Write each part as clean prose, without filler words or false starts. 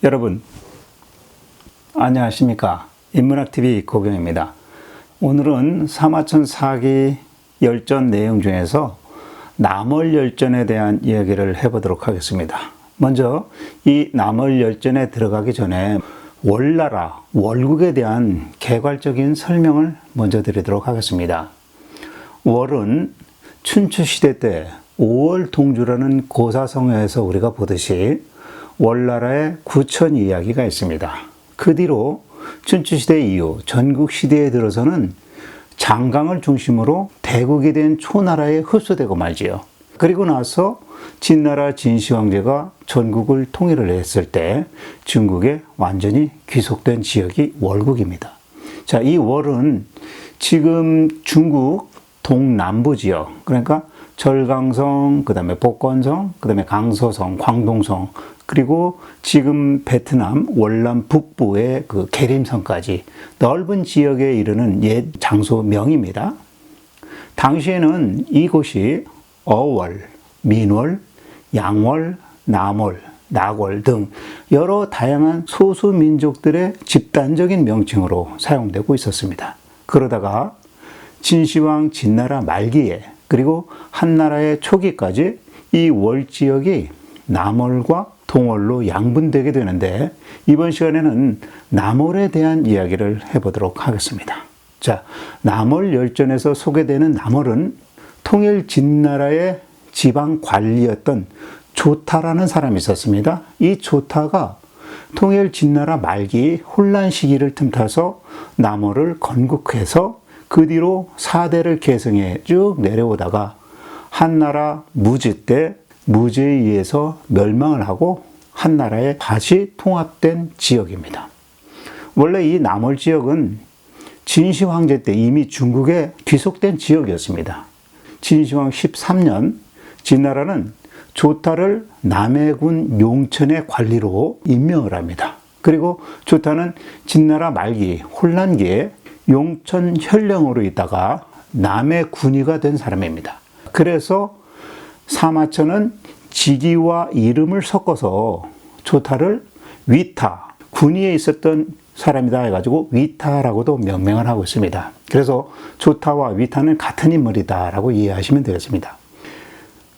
여러분 안녕하십니까? 인문학TV 고경입니다. 오늘은 사마천 4기 열전 내용 중에서 남월열전에 대한 이야기를 해보도록 하겠습니다. 먼저 이 남월열전에 들어가기 전에 월나라, 월국에 대한 개괄적인 설명을 먼저 드리도록 하겠습니다. 월은 춘추시대 때 5월 동주라는 고사성어에서 우리가 보듯이 월나라의 구천 이야기가 있습니다. 그 뒤로 춘추시대 이후 전국시대에 들어서는 장강을 중심으로 대국이 된 초나라에 흡수되고 말지요. 그리고 나서 진나라 진시황제가 전국을 통일을 했을 때 중국에 완전히 귀속된 지역이 월국입니다. 자, 이 월은 지금 중국 동남부 지역, 그러니까 절강성, 그 다음에 복건성, 그 다음에 강서성, 광동성, 그리고 지금 베트남 월남 북부의 그 계림성까지 넓은 지역에 이르는 옛 장소명입니다. 당시에는 이곳이 어월, 민월, 양월, 남월, 낙월 등 여러 다양한 소수민족들의 집단적인 명칭으로 사용되고 있었습니다. 그러다가 진시황 진나라 말기에 그리고 한나라의 초기까지 이 월지역이 남월과 동월로 양분되게 되는데, 이번 시간에는 남월에 대한 이야기를 해보도록 하겠습니다. 자, 남월열전에서 소개되는 남월은 통일 진나라의 지방 관리였던 조타라는 사람이 있었습니다. 이 조타가 통일 진나라 말기 혼란 시기를 틈타서 남월을 건국해서 그 뒤로 사대를 계승해 쭉 내려오다가 한나라 무지 때 무제에 의해서 멸망을 하고 한나라에 다시 통합된 지역입니다. 원래 이 남월 지역은 진시황제 때 이미 중국에 귀속된 지역이었습니다. 진시황 13년 진나라는 조타를 남해군 용천의 관리로 임명을 합니다. 그리고 조타는 진나라 말기 혼란기에 용천 현령으로 있다가 남해군이가 된 사람입니다. 그래서 사마천은 직위와 이름을 섞어서 조타를 위타, 군위에 있었던 사람이다 해가지고 위타라고도 명명을 하고 있습니다. 그래서 조타와 위타는 같은 인물이다 라고 이해하시면 되겠습니다.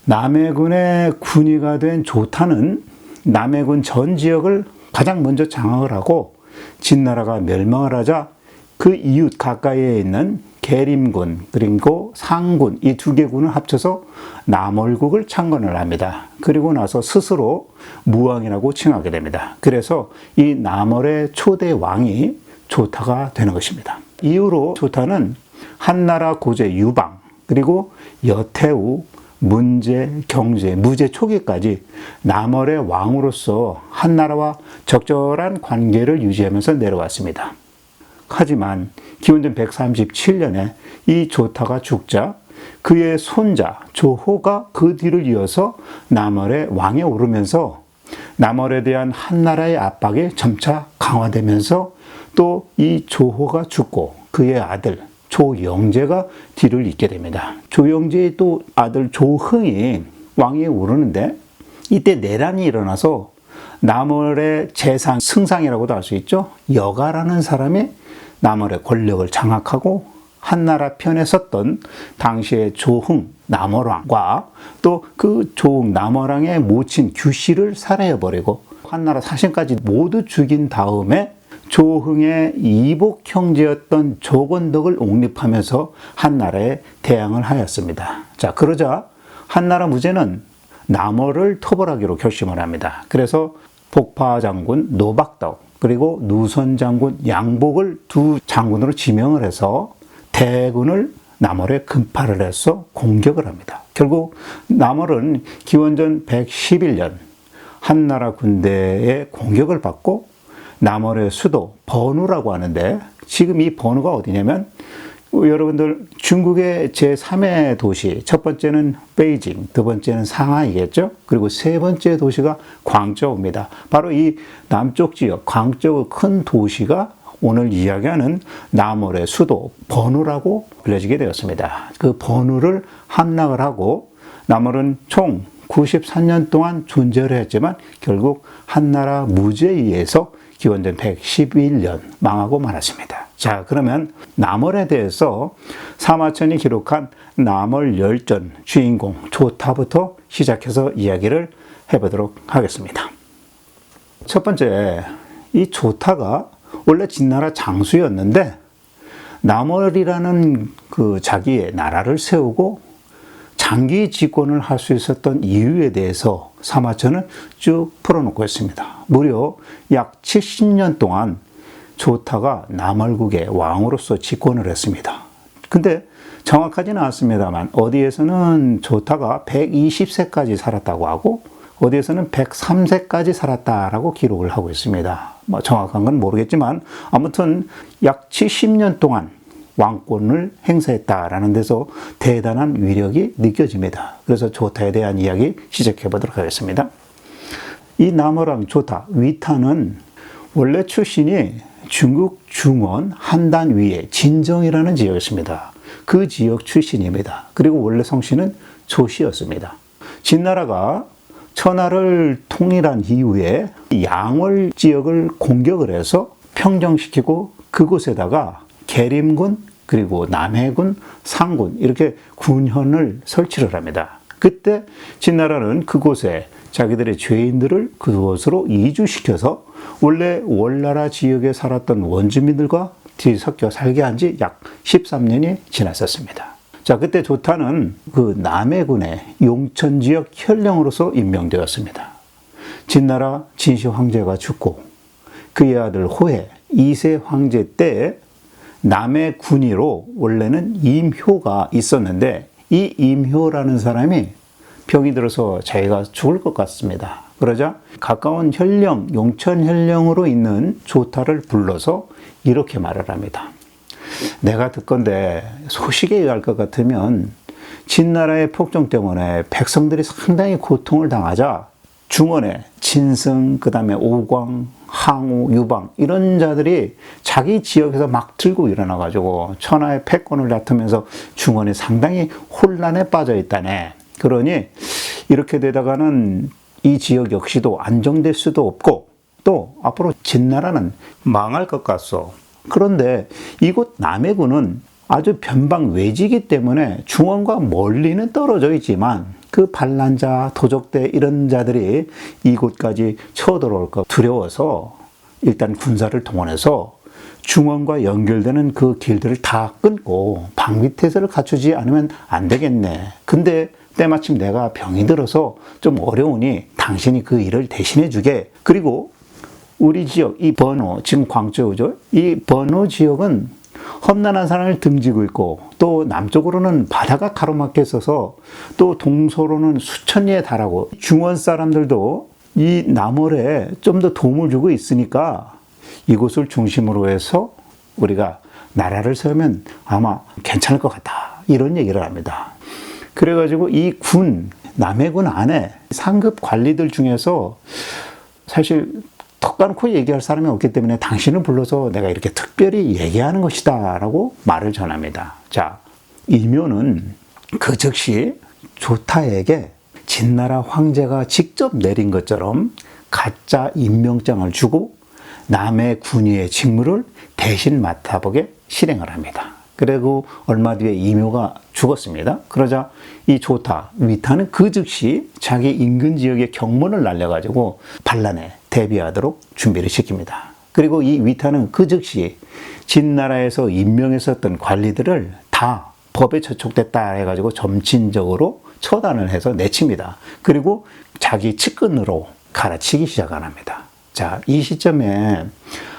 남해군의 군위가 된 조타는 남해군 전 지역을 가장 먼저 장악을 하고 진나라가 멸망을 하자 그 이웃 가까이에 있는 계림군 그리고 상군 이 두 개 군을 합쳐서 남월국을 창건을 합니다. 그리고 나서 스스로 무왕이라고 칭하게 됩니다. 그래서 이 남월의 초대 왕이 조타가 되는 것입니다. 이후로 조타는 한나라 고제 유방 그리고 여태우 문제, 경제, 무제 초기까지 남월의 왕으로서 한나라와 적절한 관계를 유지하면서 내려왔습니다. 하지만 기원전 137년에 이 조타가 죽자 그의 손자 조호가 그 뒤를 이어서 남월의 왕에 오르면서 남월에 대한 한나라의 압박이 점차 강화되면서 또 이 조호가 죽고 그의 아들 조영제가 뒤를 잇게 됩니다. 조영제의 또 아들 조흥이 왕위에 오르는데 이때 내란이 일어나서 남월의 재상 승상이라고도 할 수 있죠. 여가라는 사람이 남월의 권력을 장악하고 한나라 편에 섰던 당시의 조흥 남월왕과 또 그 조흥 남월왕의 모친 규씨를 살해해버리고 한나라 사신까지 모두 죽인 다음에 조흥의 이복 형제였던 조건덕을 옹립하면서 한나라에 대항을 하였습니다. 자, 그러자 한나라 무제는 남월을 토벌하기로 결심을 합니다. 그래서 복파 장군 노박덕 그리고 누선 장군 양복을 두 장군으로 지명을 해서 대군을 남월에 급파를 해서 공격을 합니다. 결국 남월은 기원전 111년 한나라 군대의 공격을 받고 남월의 수도 번우라고 하는데, 지금 이 번우가 어디냐면 여러분들 중국의 제3의 도시, 첫 번째는 베이징, 두 번째는 상하이겠죠. 그리고 세 번째 도시가 광저우입니다. 바로 이 남쪽 지역 광저우 큰 도시가 오늘 이야기하는 남월의 수도 번우라고 불려지게 되었습니다. 그 번우를 함락을 하고 남월은 총 94년 동안 존재를 했지만 결국 한나라 무제에 의해서 기원전 111년 망하고 말았습니다. 자, 그러면 남월에 대해서 사마천이 기록한 남월 열전 주인공 조타부터 시작해서 이야기를 해보도록 하겠습니다. 첫 번째, 이 조타가 원래 진나라 장수였는데 남월이라는 그 자기의 나라를 세우고 장기 집권을 할 수 있었던 이유에 대해서 사마천은 쭉 풀어놓고 있습니다. 무려 약 70년 동안 조타가 남월국의 왕으로서 집권을 했습니다. 근데 정확하지는 않습니다만 어디에서는 조타가 120세까지 살았다고 하고 어디에서는 103세까지 살았다라고 기록을 하고 있습니다. 뭐 정확한 건 모르겠지만 아무튼 약 70년 동안 왕권을 행사했다라는 데서 대단한 위력이 느껴집니다. 그래서 조타에 대한 이야기 시작해 보도록 하겠습니다. 이 남월왕 조타, 위타는 원래 출신이 중국 중원 한단 위에 진정이라는 지역이었습니다. 그 지역 출신입니다. 그리고 원래 성씨는 조씨였습니다. 진나라가 천하를 통일한 이후에 양월 지역을 공격을 해서 평정시키고 그곳에다가 계림군 그리고 남해군, 상군 이렇게 군현을 설치를 합니다. 그때 진나라는 그곳에 자기들의 죄인들을 그곳으로 이주시켜서 원래 월나라 지역에 살았던 원주민들과 뒤섞여 살게 한 지 약 13년이 지났었습니다. 자, 그때 조타는 그 남해군의 용천 지역 현령으로서 임명되었습니다. 진나라 진시 황제가 죽고 그의 아들 호해 2세 황제 때 남해 군의로 원래는 임효가 있었는데 이 임효라는 사람이 병이 들어서 자기가 죽을 것 같습니다. 그러자 가까운 현령, 용천 현령으로 있는 조타를 불러서 이렇게 말을 합니다. 내가 듣건대 소식에 의할 것 같으면 진나라의 폭정 때문에 백성들이 상당히 고통을 당하자 중원에 진승, 그 다음에 오광, 항우, 유방 이런 자들이 자기 지역에서 막 들고 일어나가지고 천하의 패권을 다투면서 중원이 상당히 혼란에 빠져 있다네. 그러니 이렇게 되다가는 이 지역 역시도 안정될 수도 없고 또 앞으로 진나라는 망할 것 같소. 그런데 이곳 남해군은 아주 변방 외지이기 때문에 중원과 멀리는 떨어져 있지만 그 반란자, 도적대 이런 자들이 이곳까지 쳐들어올 것 두려워서 일단 군사를 동원해서 중원과 연결되는 그 길들을 다 끊고 방비태세를 갖추지 않으면 안 되겠네. 근데 때마침 내가 병이 들어서 좀 어려우니 당신이 그 일을 대신해 주게. 그리고 우리 지역, 이 번호, 지금 광저우죠? 이 번호 지역은 험난한 산을 등지고 있고 또 남쪽으로는 바다가 가로막혀 있어서 또 동서로는 수천 리에 달하고 중원 사람들도 이 남월에 좀 더 도움을 주고 있으니까 이곳을 중심으로 해서 우리가 나라를 세우면 아마 괜찮을 것 같다. 이런 얘기를 합니다. 그래가지고 이 군, 남해군 안에 상급 관리들 중에서 사실 턱 까놓고 얘기할 사람이 없기 때문에 당신을 불러서 내가 이렇게 특별히 얘기하는 것이다 라고 말을 전합니다. 자, 이묘는 그 즉시 조타에게 진나라 황제가 직접 내린 것처럼 가짜 임명장을 주고 남해 군의의 직무를 대신 맡아보게 실행을 합니다. 그리고 얼마 뒤에 이묘가 죽었습니다. 그러자 이 조타, 위타는 그 즉시 자기 인근 지역에 경문을 날려가지고 반란에 대비하도록 준비를 시킵니다. 그리고 이 위타는 그 즉시 진나라에서 임명했었던 관리들을 다 법에 저촉됐다 해가지고 점진적으로 처단을 해서 내칩니다. 그리고 자기 측근으로 갈아치기 시작합니다. 자, 이 시점에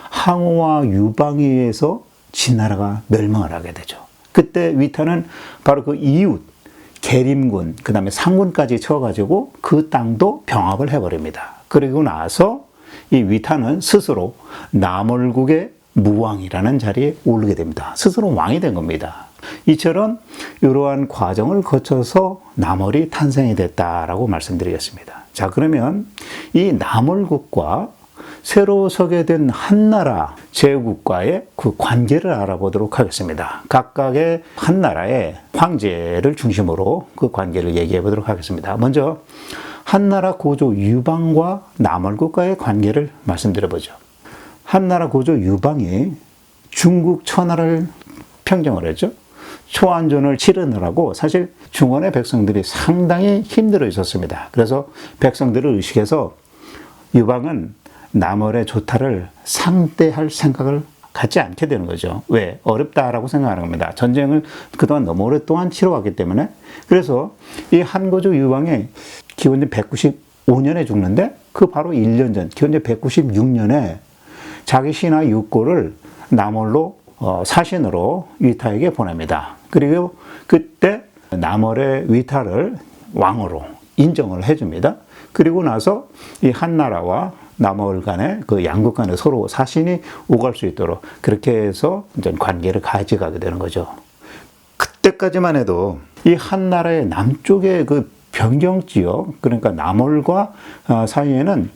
항우와 유방에 의해서 진나라가 멸망을 하게 되죠. 그때 위타는 바로 그 이웃 계림군, 그 다음에 상군까지 쳐가지고 그 땅도 병합을 해버립니다. 그리고 나서 이 위타는 스스로 남월국의 무왕이라는 자리에 오르게 됩니다. 스스로 왕이 된 겁니다. 이처럼 이러한 과정을 거쳐서 남월이 탄생이 됐다라고 말씀드리겠습니다. 자, 그러면 이 남월국과 새로 서게 된 한나라 제국과의 그 관계를 알아보도록 하겠습니다. 각각의 한나라의 황제를 중심으로 그 관계를 얘기해 보도록 하겠습니다. 먼저 한나라 고조 유방과 남월국과의 관계를 말씀드려 보죠. 한나라 고조 유방이 중국 천하를 평정을 했죠. 초안전을 치르느라고 사실 중원의 백성들이 상당히 힘들어 있었습니다. 그래서 백성들을 의식해서 유방은 남월의 조타를 상대할 생각을 갖지 않게 되는 거죠. 왜? 어렵다라고 생각하는 겁니다. 전쟁을 그동안 너무 오랫동안 치러왔기 때문에. 그래서 이 한고조 유방이 기원전 195년에 죽는데 그 바로 1년 전 기원전 196년에 자기 신하 6고를 남월로 사신으로 위타에게 보냅니다. 그리고 그때 남월의 위타를 왕으로 인정을 해줍니다. 그리고 나서 이 한나라와 남월 간에 그 양국 간에 서로 사신이 오갈 수 있도록 그렇게 해서 이제 관계를 가져가게 되는 거죠. 그때까지만 해도 이 한나라의 남쪽의 그 변경 지역, 그러니까 남월과 사이에는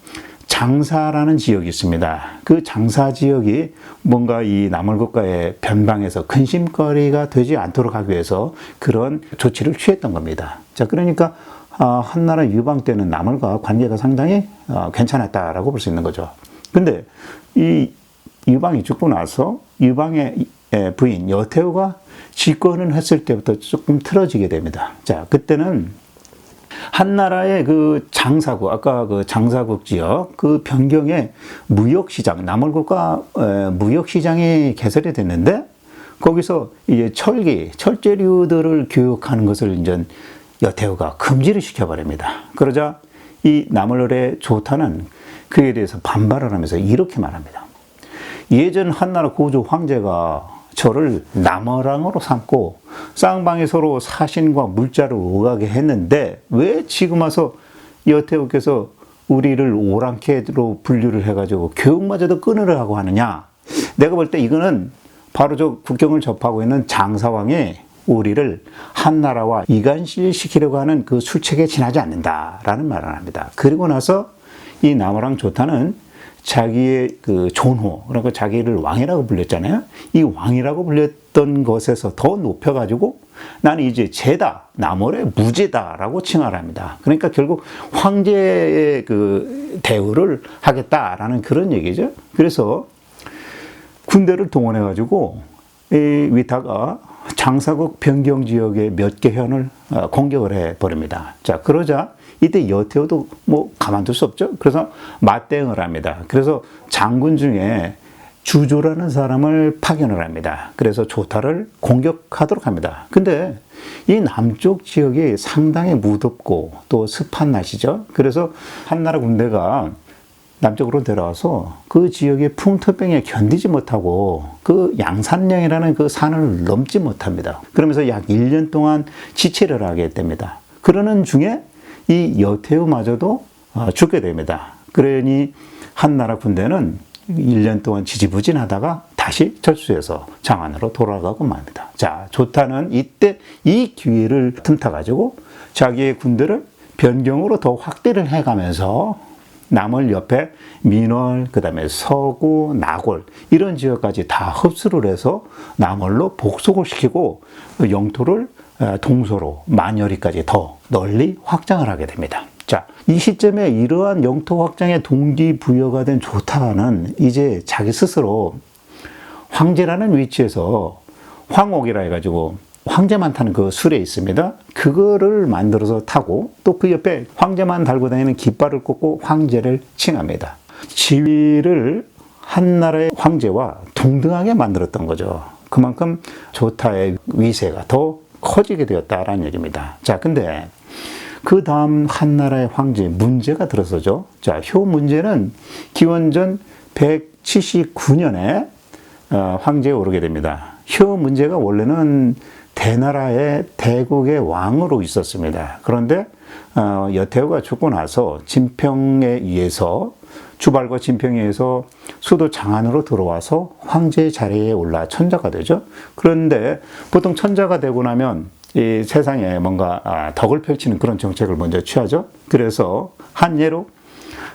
장사라는 지역이 있습니다. 그 장사 지역이 뭔가 이 남월국가의 변방에서 근심거리가 되지 않도록 하기 위해서 그런 조치를 취했던 겁니다. 자, 그러니까 한나라 유방 때는 남월과 관계가 상당히 괜찮았다라고 볼 수 있는 거죠. 근데 이 유방이 죽고 나서 유방의 부인 여태우가 집권을 했을 때부터 조금 틀어지게 됩니다. 자, 그때는 한나라의 그 장사국, 아까 그 장사국 지역, 그 변경에 무역시장, 남월국가 무역시장이 개설이 됐는데, 거기서 이제 철제류들을 교육하는 것을 이제 여태우가 금지를 시켜버립니다. 그러자 이 남월의 조타는 그에 대해서 반발을 하면서 이렇게 말합니다. 예전 한나라 고조 황제가 저를 남월왕으로 삼고 쌍방이 서로 사신과 물자를 오가게 했는데 왜 지금 와서 여태우께서 우리를 오랑캐로 분류를 해가지고 교육마저도 끊으라고 하느냐. 내가 볼 때 이거는 바로 저 국경을 접하고 있는 장사왕이 우리를 한나라와 이간시키려고 하는 그 술책에 지나지 않는다라는 말을 합니다. 그리고 나서 이 남월왕 조타는 자기의 그 존호, 그러니까 자기를 왕이라고 불렸잖아요. 이 왕이라고 불렸던 것에서 더 높여가지고 나는 이제 제다, 남월의 무제다라고 칭하를 합니다. 그러니까 결국 황제의 그 대우를 하겠다라는 그런 얘기죠. 그래서 군대를 동원해가지고 이 위타가 장사국 변경 지역의 몇 개 현을 공격을 해버립니다. 자, 그러자 이때 여태우도 뭐 가만둘 수 없죠. 그래서 맞대응을 합니다. 그래서 장군 중에 주조라는 사람을 파견을 합니다. 그래서 조타를 공격하도록 합니다. 근데 이 남쪽 지역이 상당히 무덥고 또 습한 날씨죠. 그래서 한나라 군대가 남쪽으로 들어와서 그 지역의 풍토병에 견디지 못하고 그 양산령이라는 그 산을 넘지 못합니다. 그러면서 약 1년 동안 지체를 하게 됩니다. 그러는 중에 이 여태우마저도 죽게 됩니다. 그러니 한나라 군대는 1년 동안 지지부진하다가 다시 철수해서 장안으로 돌아가고 맙니다. 자, 조타는 이때 이 기회를 틈타가지고 자기의 군대를 변경으로 더 확대를 해가면서 남월 옆에 민월, 그 다음에 서구, 나골 이런 지역까지 다 흡수를 해서 남월로 복속을 시키고 영토를 동서로 만여리까지 더 널리 확장을 하게 됩니다. 자, 이 시점에 이러한 영토 확장의 동기부여가 된 조타는 이제 자기 스스로 황제라는 위치에서 황옥이라 해가지고 황제만 타는 그 술에 있습니다. 그거를 만들어서 타고 또 그 옆에 황제만 달고 다니는 깃발을 꽂고 황제를 칭합니다. 지위를 한나라의 황제와 동등하게 만들었던 거죠. 그만큼 조타의 위세가 더 커지게 되었다라는 얘기입니다. 자, 근데 그 다음 한나라의 황제 문제가 들어서죠. 자, 효 문제는 기원전 179년에 황제에 오르게 됩니다. 효 문제가 원래는 대나라의 대국의 왕으로 있었습니다. 그런데 여태우가 죽고 나서 진평에 의해서 주발과 진평에 의해서 수도 장안으로 들어와서 황제의 자리에 올라 천자가 되죠. 그런데 보통 천자가 되고 나면 이 세상에 뭔가 덕을 펼치는 그런 정책을 먼저 취하죠. 그래서 한 예로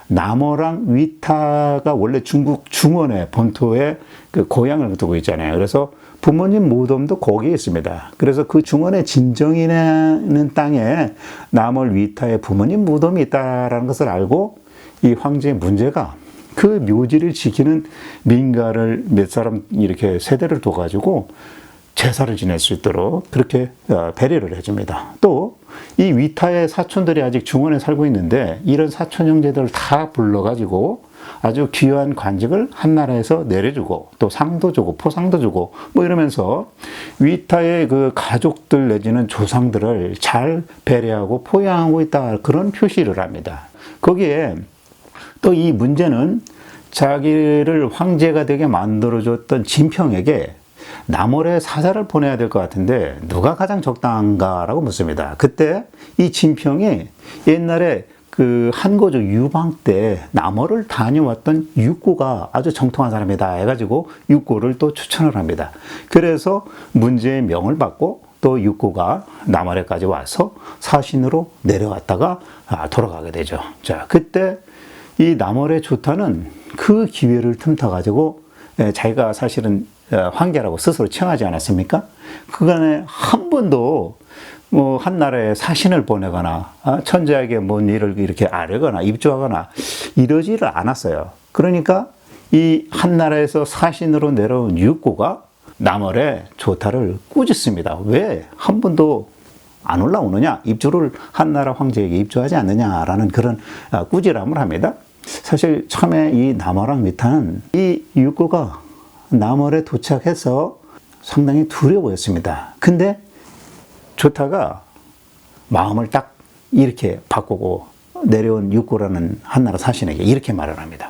남어랑 위타가 원래 중국 중원의 본토에 그 고향을 두고 있잖아요. 그래서 부모님 무덤도 거기에 있습니다. 그래서 그 중원의 진정이라는 땅에 남월 위타의 부모님 무덤이 있다라는 것을 알고 이 황제의 문제가 그 묘지를 지키는 민가를 몇 사람 이렇게 세대를 둬가지고 제사를 지낼 수 있도록 그렇게 배려를 해줍니다. 또 이 위타의 사촌들이 아직 중원에 살고 있는데 이런 사촌 형제들을 다 불러가지고 아주 귀한 관직을 한나라에서 내려주고 또 상도 주고 포상도 주고 뭐 이러면서 위타의 그 가족들 내지는 조상들을 잘 배려하고 포양하고 있다, 그런 표시를 합니다. 거기에 또 이 문제는 자기를 황제가 되게 만들어줬던 진평에게 남월에 사자를 보내야 될 것 같은데 누가 가장 적당한가라고 묻습니다. 그때 이 진평이 옛날에 그 한고조 유방 때 남월을 다녀왔던 육고가 아주 정통한 사람이다 해가지고 육고를 또 추천을 합니다. 그래서 문제의 명을 받고 또 육고가 남월에까지 와서 사신으로 내려왔다가 돌아가게 되죠. 자, 그때 이 남월의 조타는 그 기회를 틈타가지고 자기가 사실은 황제라고 스스로 칭하지 않았습니까? 그간에 한 번도 뭐 한나라에 사신을 보내거나 천자에게 뭔 일을 이렇게 아뢰거나 입조하거나 이러지를 않았어요. 그러니까 이 한나라에서 사신으로 내려온 육고가 남월의 조타를 꾸짖습니다. 왜 한 번도 안 올라오느냐? 입조를 한나라 황제에게 입조하지 않느냐라는 그런 꾸지람을 합니다. 사실 처음에 이 남월왕 위타는 이 육고가 남월에 도착해서 상당히 두려워 보였습니다. 근데 조타가 마음을 딱 이렇게 바꾸고 내려온 육고라는 한나라 사신에게 이렇게 말을 합니다.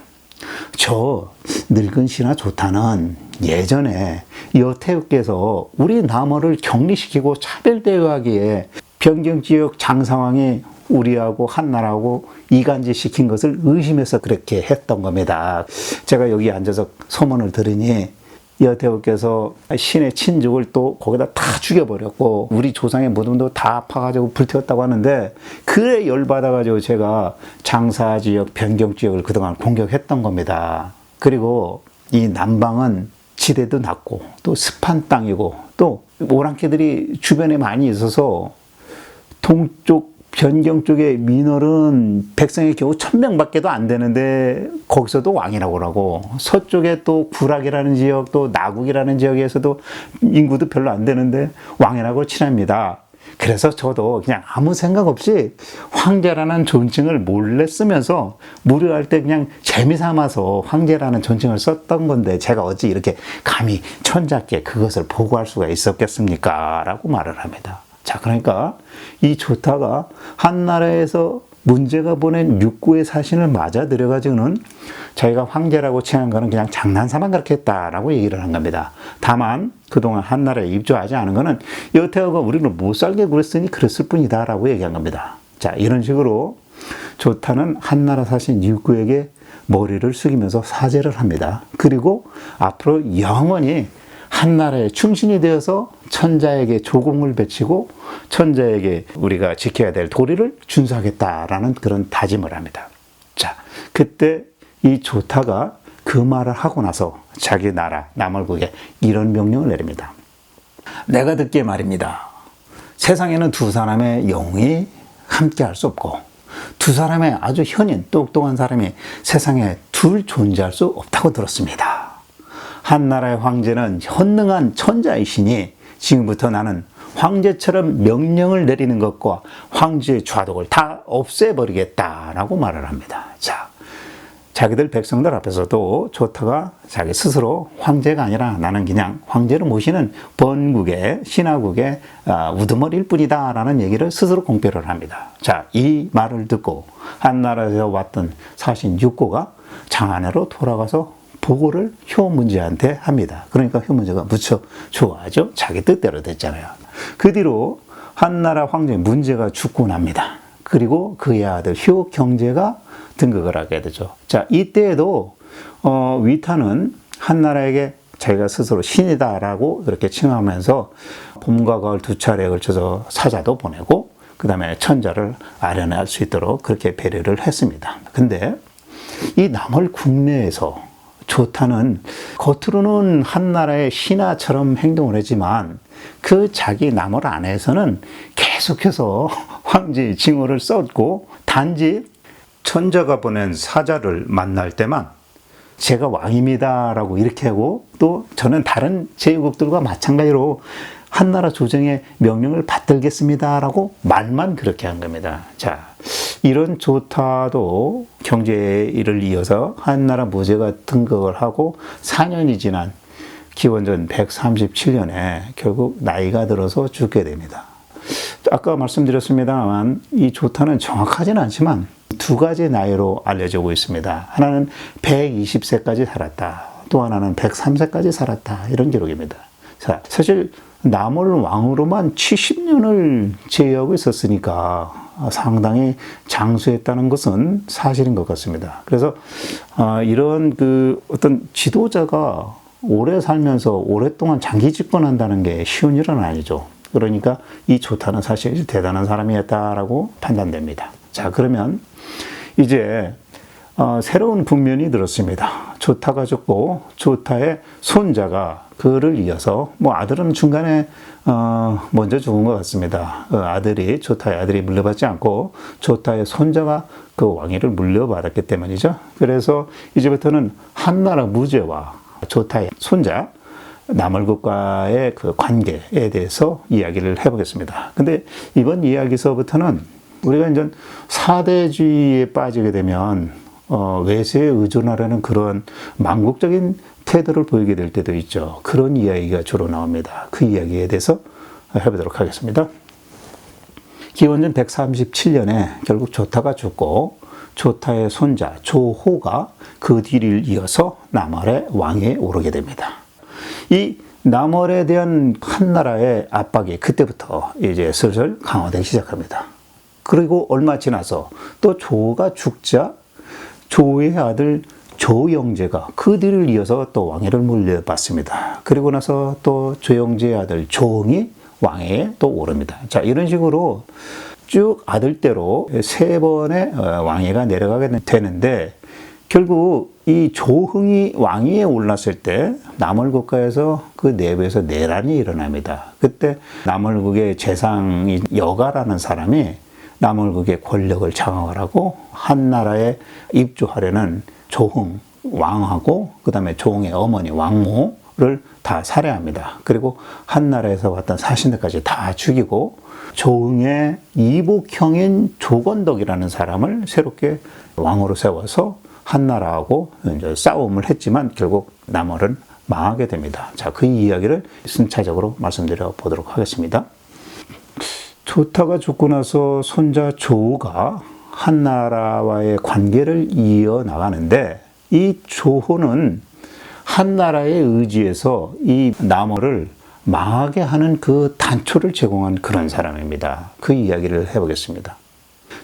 저 늙은 신하 조타는 예전에 여태우께서 우리 남월을 격리시키고 차별 대우하기에 변경지역 장상왕이 우리하고 한나라하고 이간질 시킨 것을 의심해서 그렇게 했던 겁니다. 제가 여기 앉아서 소문을 들으니 여태우께서 신의 친족을 또 거기다 다 죽여버렸고 우리 조상의 무덤도 다 파가지고 불태웠다고 하는데 그에 열받아가지고 제가 장사지역, 변경지역을 그동안 공격했던 겁니다. 그리고 이 남방은 지대도 낮고 또 습한 땅이고 또 오랑캐들이 주변에 많이 있어서 동쪽 변경 쪽의 민월은 백성의 겨우 1000명밖에 안 되는데 거기서도 왕이라고 하고 서쪽에 또 구락이라는 지역 또 나국이라는 지역에서도 인구도 별로 안 되는데 왕이라고 칠합니다. 그래서 저도 그냥 아무 생각 없이 황제라는 존칭을 몰래 쓰면서 무료할 때 그냥 재미삼아서 황제라는 존칭을 썼던 건데 제가 어찌 이렇게 감히 천자께 그것을 보고할 수가 있었겠습니까? 라고 말을 합니다. 자, 그러니까 이 조타가 한나라에서 문제가 보낸 육고의 사신을 맞아들여가지고는 자기가 황제라고 칭한 거는 그냥 장난삼아 그렇게 했다라고 얘기를 한 겁니다. 다만 그동안 한나라에 입조하지 않은 거는 여태우가 우리를 못 살게 그랬으니 그랬을 뿐이다라고 얘기한 겁니다. 자, 이런 식으로 조타는 한나라 사신 육고에게 머리를 숙이면서 사죄를 합니다. 그리고 앞으로 영원히 한나라의 충신이 되어서 천자에게 조공을 바치고 천자에게 우리가 지켜야 될 도리를 준수하겠다라는 그런 다짐을 합니다. 자, 그때 이 조타가 그 말을 하고 나서 자기 나라 남월국에 이런 명령을 내립니다. 내가 듣기에 말입니다. 세상에는 두 사람의 영웅이 함께 할 수 없고 두 사람의 아주 현인 똑똑한 사람이 세상에 둘 존재할 수 없다고 들었습니다. 한나라의 황제는 현능한 천자이시니 지금부터 나는 황제처럼 명령을 내리는 것과 황제의 좌독을 다 없애버리겠다라고 말을 합니다. 자, 자기들 백성들 앞에서도 조타가 자기 스스로 황제가 아니라 나는 그냥 황제를 모시는 번국의 신하국의 우두머리일 뿐이다라는 얘기를 스스로 공표를 합니다. 자, 이 말을 듣고 한나라에서 왔던 사신 육고가 장안으로 돌아가서 보고를 효문제한테 합니다. 그러니까 효문제가 무척 좋아하죠. 자기 뜻대로 됐잖아요. 그 뒤로 한나라 황제 문제가 죽고 납니다. 그리고 그의 아들 효경제가 등극을 하게 되죠. 자, 이때에도 위타는 한나라에게 자기가 스스로 신이다라고 그렇게 칭하면서 봄과 가을 두 차례에 걸쳐서 사자도 보내고 그 다음에 천자를 아련할 수 있도록 그렇게 배려를 했습니다. 근데 이 남월 국내에서 조타는 겉으로는 한나라의 신하처럼 행동을 했지만 그 자기 남월 안에서는 계속해서 황제 징호를 썼고 단지 천자가 보낸 사자를 만날 때만 제가 왕입니다 라고 이렇게 하고 또 저는 다른 제후국들과 마찬가지로 한나라 조정의 명령을 받들겠습니다 라고 말만 그렇게 한 겁니다. 자, 이런 조타도 경제의 일을 이어서 한나라 무제가 등극을 하고 4년이 지난 기원전 137년에 결국 나이가 들어서 죽게 됩니다. 아까 말씀드렸습니다만 이 조타는 정확하지는 않지만 두 가지 나이로 알려지고 있습니다. 하나는 120세까지 살았다. 또 하나는 103세까지 살았다. 이런 기록입니다. 자, 사실 남월 왕으로만 70년을 제위하고 있었으니까 상당히 장수했다는 것은 사실인 것 같습니다. 그래서 이런 어떤 지도자가 오래 살면서 오랫동안 장기 집권한다는 게 쉬운 일은 아니죠. 그러니까 이 조타는 사실 대단한 사람이었다라고 판단됩니다. 자, 그러면 이제 새로운 국면이 들었습니다. 조타가 죽고 조타의 손자가 그를 이어서 아들은 중간에 먼저 죽은 것 같습니다. 조타의 아들이 물려받지 않고 조타의 손자가 그 왕위를 물려받았기 때문이죠. 그래서 이제부터는 한나라 무제와 조타의 손자 남월국과의 그 관계에 대해서 이야기를 해보겠습니다. 근데 이번 이야기서부터는 우리가 이제 사대주의에 빠지게 되면 외세에 의존하려는 그런 망국적인 태도를 보이게 될 때도 있죠. 그런 이야기가 주로 나옵니다. 그 이야기에 대해서 해보도록 하겠습니다. 기원전 137년에 결국 조타가 죽고 조타의 손자 조호가 그 뒤를 이어서 남월의 왕위에 오르게 됩니다. 이 남월에 대한 한나라의 압박이 그때부터 이제 슬슬 강화되기 시작합니다. 그리고 얼마 지나서 또 조가 죽자 조의 아들 조영제가 그 뒤를 이어서 또 왕위를 물려받습니다. 그리고 나서 또 조영제의 아들 조응이 왕위에 또 오릅니다. 자, 이런 식으로 쭉 아들대로 세 번의 왕위가 내려가게 되는데 결국 이 조흥이 왕위에 올랐을 때 남월국가에서 그 내부에서 내란이 일어납니다. 그때 남월국의 재상인 여가라는 사람이 남월국의 권력을 장악을 하고 한나라에 입주하려는 조흥 왕하고 그 다음에 조흥의 어머니 왕모를 다 살해합니다. 그리고 한나라에서 왔던 사신들까지 다 죽이고 조흥의 이복형인 조건덕이라는 사람을 새롭게 왕으로 세워서 한나라하고 이제 싸움을 했지만 결국 남월은 망하게 됩니다. 자, 그 이야기를 순차적으로 말씀드려 보도록 하겠습니다. 조타가 죽고 나서 손자 조가 한나라와의 관계를 이어나가는데 이 조호는 한나라의 의지에서 이 남월을 망하게 하는 그 단초를 제공한 그런 사람입니다. 그 이야기를 해보겠습니다.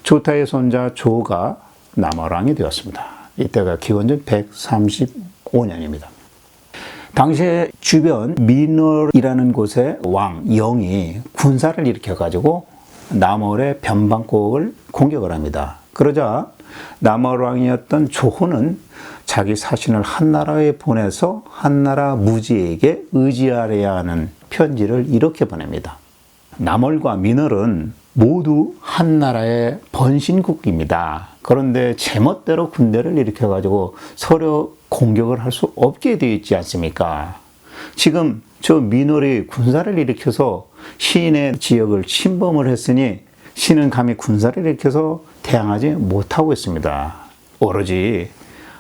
조타의 손자 조가 남월왕이 되었습니다. 이때가 기원전 135년입니다. 당시에 주변 민월이라는 곳의 왕 영이 군사를 일으켜가지고 남월의 변방국을 공격을 합니다. 그러자 남월 왕이었던 조호는 자기 사신을 한나라에 보내서 한나라 무지에게 의지하여야 하는 편지를 이렇게 보냅니다. 남월과 민월은 모두 한나라의 번신국입니다. 그런데 제멋대로 군대를 일으켜가지고 서로 공격을 할 수 없게 되어 있지 않습니까? 지금 저 민월이 군사를 일으켜서 시인의 지역을 침범을 했으니 신은 감히 군사를 일으켜서 대항하지 못하고 있습니다. 오로지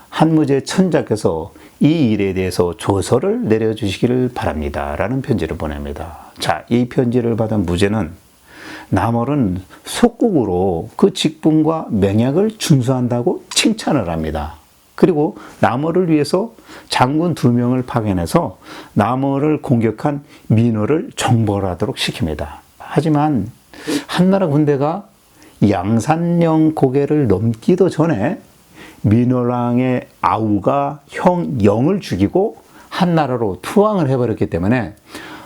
한무제 천자께서 이 일에 대해서 조서를 내려주시기를 바랍니다. 라는 편지를 보냅니다. 자, 이 편지를 받은 무제는 남월은 속국으로 그 직분과 명약을 준수한다고 칭찬을 합니다. 그리고 남월을 위해서 장군 2명을 파견해서 남월을 공격한 민월을 정벌하도록 시킵니다. 하지만 한나라 군대가 양산령 고개를 넘기도 전에 민월왕의 아우가 형 영을 죽이고 한나라로 투항을 해버렸기 때문에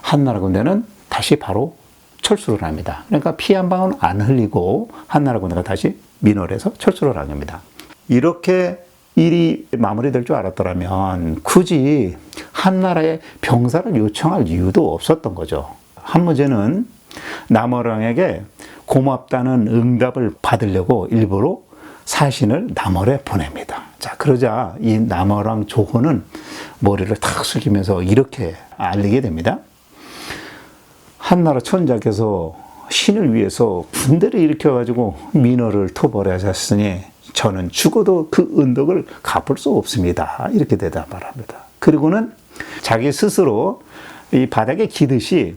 한나라 군대는 다시 바로 철수를 합니다. 그러니까 피 한 방울 안 흘리고 한나라 군대가 다시 민월에서 철수를 하게 됩니다. 이렇게 일이 마무리될 줄 알았더라면 굳이 한나라의 병사를 요청할 이유도 없었던 거죠. 한무제는 남어랑에게 고맙다는 응답을 받으려고 일부러 사신을 남월에 보냅니다. 자, 그러자 이 남어랑 조호는 머리를 탁 숙이면서 이렇게 알리게 됩니다. 한나라 천자께서 신을 위해서 군대를 일으켜가지고 민어를 토벌하셨으니 저는 죽어도 그 은덕을 갚을 수 없습니다. 이렇게 대답을 합니다. 그리고는 자기 스스로 이 바닥에 기듯이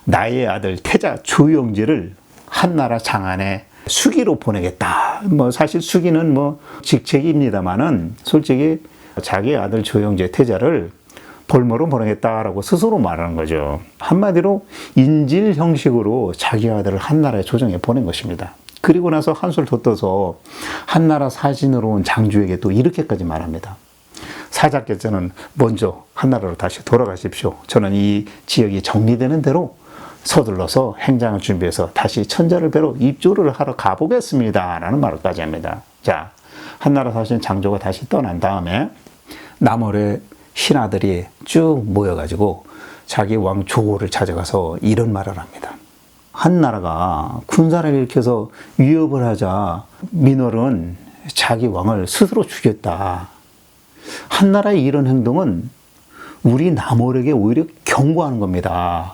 나의 아들 태자 조영제를 한나라 장안에 수기로 보내겠다. 사실 수기는 직책입니다만은 솔직히 자기 아들 조영제 태자를 볼모로 보내겠다라고 스스로 말하는 거죠. 한마디로 인질 형식으로 자기 아들을 한나라에 조정해 보낸 것입니다. 그리고 나서 한술 더 떠서 한나라 사신으로 온 장주에게 또 이렇게까지 말합니다. 사자께서는 먼저 한나라로 다시 돌아가십시오. 저는 이 지역이 정리되는 대로 서둘러서 행장을 준비해서 다시 천자를 뵈러 입조를 하러 가보겠습니다. 라는 말까지 합니다. 자, 한나라 사신 장조가 다시 떠난 다음에 남월의 신하들이 쭉 모여가지고 자기 왕 조호를 찾아가서 이런 말을 합니다. 한나라가 군사를 일으켜서 위협을 하자 민월은 자기 왕을 스스로 죽였다. 한나라의 이런 행동은 우리 남월에게 오히려 경고하는 겁니다.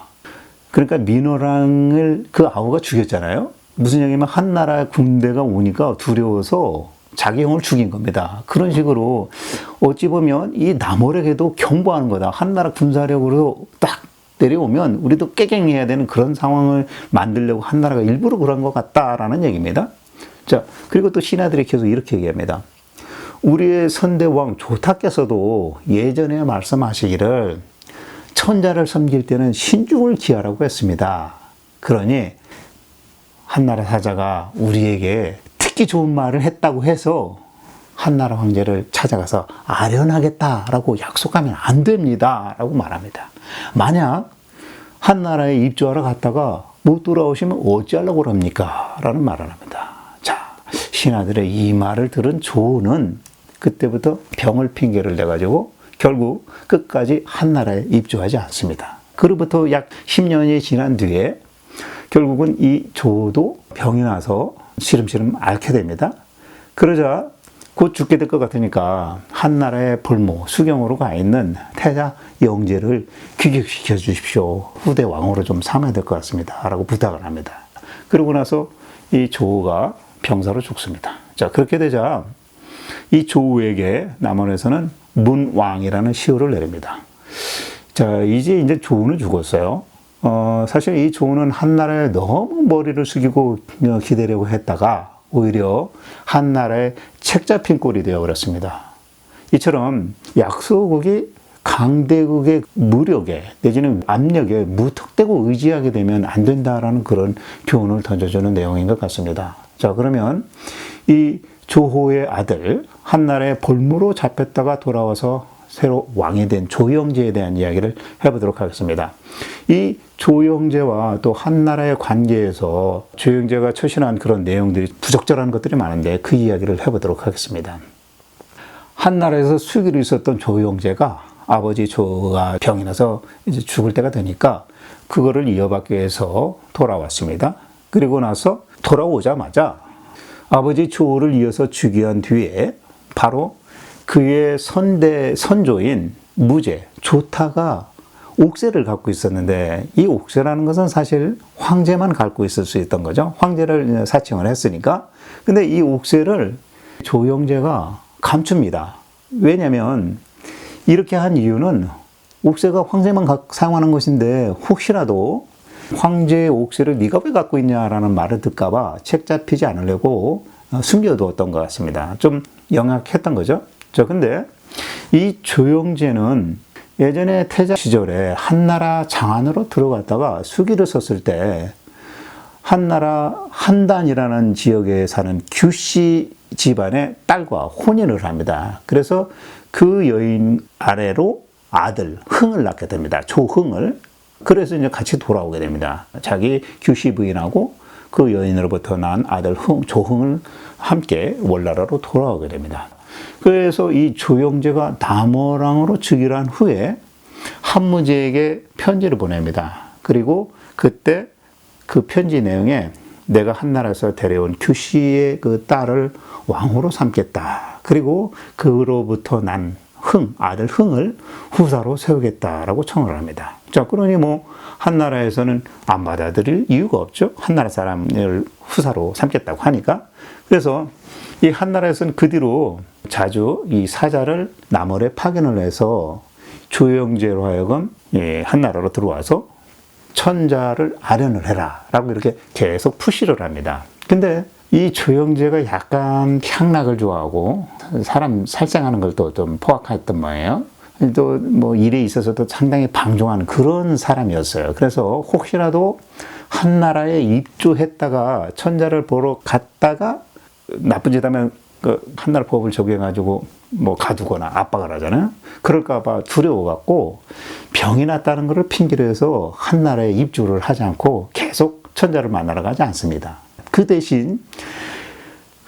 그러니까 민월왕을 그 아우가 죽였잖아요. 무슨 얘기냐면 한나라 군대가 오니까 두려워서 자기 형을 죽인 겁니다. 그런 식으로 어찌 보면 이 남월에게도 경고하는 거다. 한나라 군사력으로 딱 내려오면 우리도 깨갱해야 되는 그런 상황을 만들려고 한나라가 일부러 그런 것 같다라는 얘기입니다. 자, 그리고 또 신하들이 계속 이렇게 얘기합니다. 우리의 선대왕 조타께서도 예전에 말씀하시기를 천자를 섬길 때는 신중을 기하라고 했습니다. 그러니 한나라 사자가 우리에게 특히 좋은 말을 했다고 해서 한나라 황제를 찾아가서 아련하겠다라고 약속하면 안 됩니다. 라고 말합니다. 만약 한나라에 입조하러 갔다가 못 돌아오시면 어찌하려고 그럽니까? 라는 말을 합니다. 자, 신하들의 이 말을 들은 조는 그때부터 병을 핑계를 대가지고 결국 끝까지 한나라에 입조하지 않습니다. 그로부터 약 10년이 지난 뒤에 결국은 이 조도 병이 나서 시름시름 앓게 됩니다. 그러자 곧 죽게 될 것 같으니까 한나라의 볼모 수경으로 가 있는 태자 영제를 귀국시켜 주십시오. 후대 왕으로 좀 삼아야 될 것 같습니다. 라고 부탁을 합니다. 그러고 나서 이 조가 병사로 죽습니다. 자, 그렇게 되자 이 조에게 남원에서는 문왕이라는 시호를 내립니다. 자, 이제 조는 죽었어요. 사실 이 조는 한나라에 너무 머리를 숙이고 기대려고 했다가 오히려 한나라의 책 잡힌 꼴이 되어버렸습니다. 이처럼 약소국이 강대국의 무력에 내지는 압력에 무턱대고 의지하게 되면 안 된다라는 그런 교훈을 던져주는 내용인 것 같습니다. 자, 그러면 이 조호의 아들 한나라의 볼모로 잡혔다가 돌아와서 새로 왕이 된 조영제에 대한 이야기를 해보도록 하겠습니다. 이 조영제와 또 한나라의 관계에서 조영제가 처신한 그런 내용들이 부적절한 것들이 많은데 그 이야기를 해보도록 하겠습니다. 한나라에서 수기로 있었던 조영제가 아버지 조가 병이 나서 이제 죽을 때가 되니까 그거를 이어받기 위해서 돌아왔습니다. 그리고 나서 돌아오자마자 아버지 조를 이어서 즉위한 뒤에 바로 그의 선조인 무제, 조타가 옥새를 갖고 있었는데 이 옥새라는 것은 사실 황제만 갖고 있을 수 있던 거죠. 황제를 사칭을 했으니까. 근데 이 옥새를 조영제가 감춥니다. 왜냐하면 이렇게 한 이유는 옥새가 황제만 사용하는 것인데 혹시라도 황제의 옥새를 네가 왜 갖고 있냐라는 말을 듣까 봐 책 잡히지 않으려고 숨겨두었던 것 같습니다. 좀 영악했던 거죠. 자, 근데 이 조영제는 예전에 태자 시절에 한나라 장안으로 들어갔다가 수기를 썼을 때 한나라 한단이라는 지역에 사는 규씨 집안의 딸과 혼인을 합니다. 그래서 그 여인 아래로 아들 흥을 낳게 됩니다. 조흥을. 그래서 이제 같이 돌아오게 됩니다. 자기 규씨 부인하고 그 여인으로부터 난 아들 조흥을 함께 월나라로 돌아오게 됩니다. 그래서 이 조영제가 남어랑으로 즉위를 한 후에 한무제에게 편지를 보냅니다. 그리고 그때 그 편지 내용에 내가 한나라에서 데려온 규씨의 그 딸을 왕으로 삼겠다. 그리고 그로부터 난 아들 흥을 후사로 세우겠다라고 청을 합니다. 자, 그러니 뭐 한나라에서는 안 받아들일 이유가 없죠. 한나라 사람을 후사로 삼겠다고 하니까. 그래서 이 한나라에서는 그 뒤로 자주 이 사자를 남월에 파견을 해서 조영제로 하여금 한나라로 들어와서 천자를 아련을 해라 라고 이렇게 계속 푸시를 합니다. 근데 이 조영제가 약간 향락을 좋아하고 사람 살생하는 걸 또 좀 포악했던 모양이에요. 또 뭐 일에 있어서도 상당히 방종하는 그런 사람이었어요. 그래서 혹시라도 한나라에 입조했다가 천자를 보러 갔다가 나쁜 짓 하면 그 한나라 법을 적용해가지고 뭐 가두거나 압박을 하잖아요. 그럴까봐 두려워갖고 병이 났다는 것을 핑계로 해서 한나라에 입주를 하지 않고 계속 천자를 만나러 가지 않습니다. 그 대신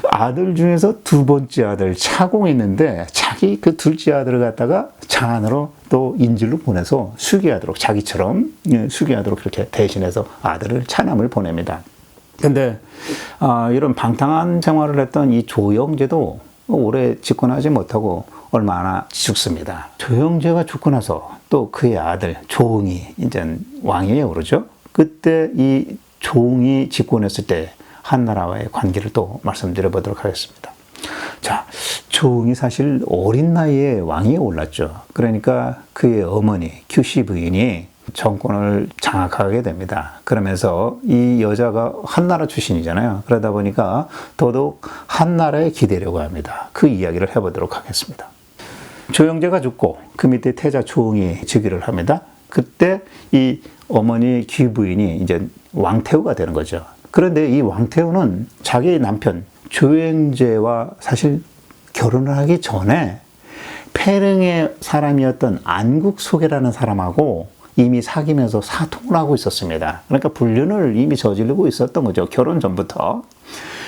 아들 중에서 두 번째 아들 차공이 있는데 자기 그 둘째 아들을 갖다가 장안으로 또 인질로 보내서 수기하도록 자기처럼 수기하도록 그렇게 대신해서 아들을 차남을 보냅니다. 근데 이런 방탕한 생활을 했던 이 조영제도 오래 집권하지 못하고 얼마나 죽습니다. 조영제가 죽고 나서 또 그의 아들 조응이 이제 왕위에 오르죠. 그때 이 조응이 집권했을 때 한나라와의 관계를 또 말씀드려 보도록 하겠습니다. 자, 조응이 사실 어린 나이에 왕위에 올랐죠. 그러니까 그의 어머니 규씨 부인이 정권을 장악하게 됩니다. 그러면서 이 여자가 한나라 출신이잖아요. 그러다 보니까 더더욱 한나라에 기대려고 합니다. 그 이야기를 해보도록 하겠습니다. 조영제가 죽고 그 밑에 태자 조응이 즉위를 합니다. 그때 이 어머니 규 부인이 이제 왕태후가 되는 거죠. 그런데 이 왕태후는 자기 남편 조영제와 사실 결혼을 하기 전에 패릉의 사람이었던 안국소개라는 사람하고 이미 사귀면서 사통을 하고 있었습니다. 그러니까 불륜을 이미 저지르고 있었던 거죠. 결혼 전부터.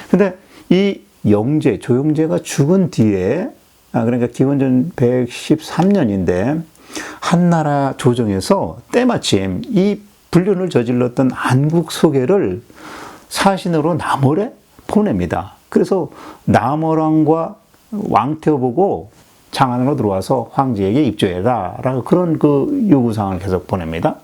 근데 이 영제, 조영제가 죽은 뒤에, 그러니까 기원전 113년인데, 한나라 조정에서 때마침 이 불륜을 저질렀던 안국소개를 사신으로 남월에 보냅니다. 그래서 남월왕과 왕태후 보고 장안으로 들어와서 황제에게 입조해라 라고 그런 그 요구사항을 계속 보냅니다.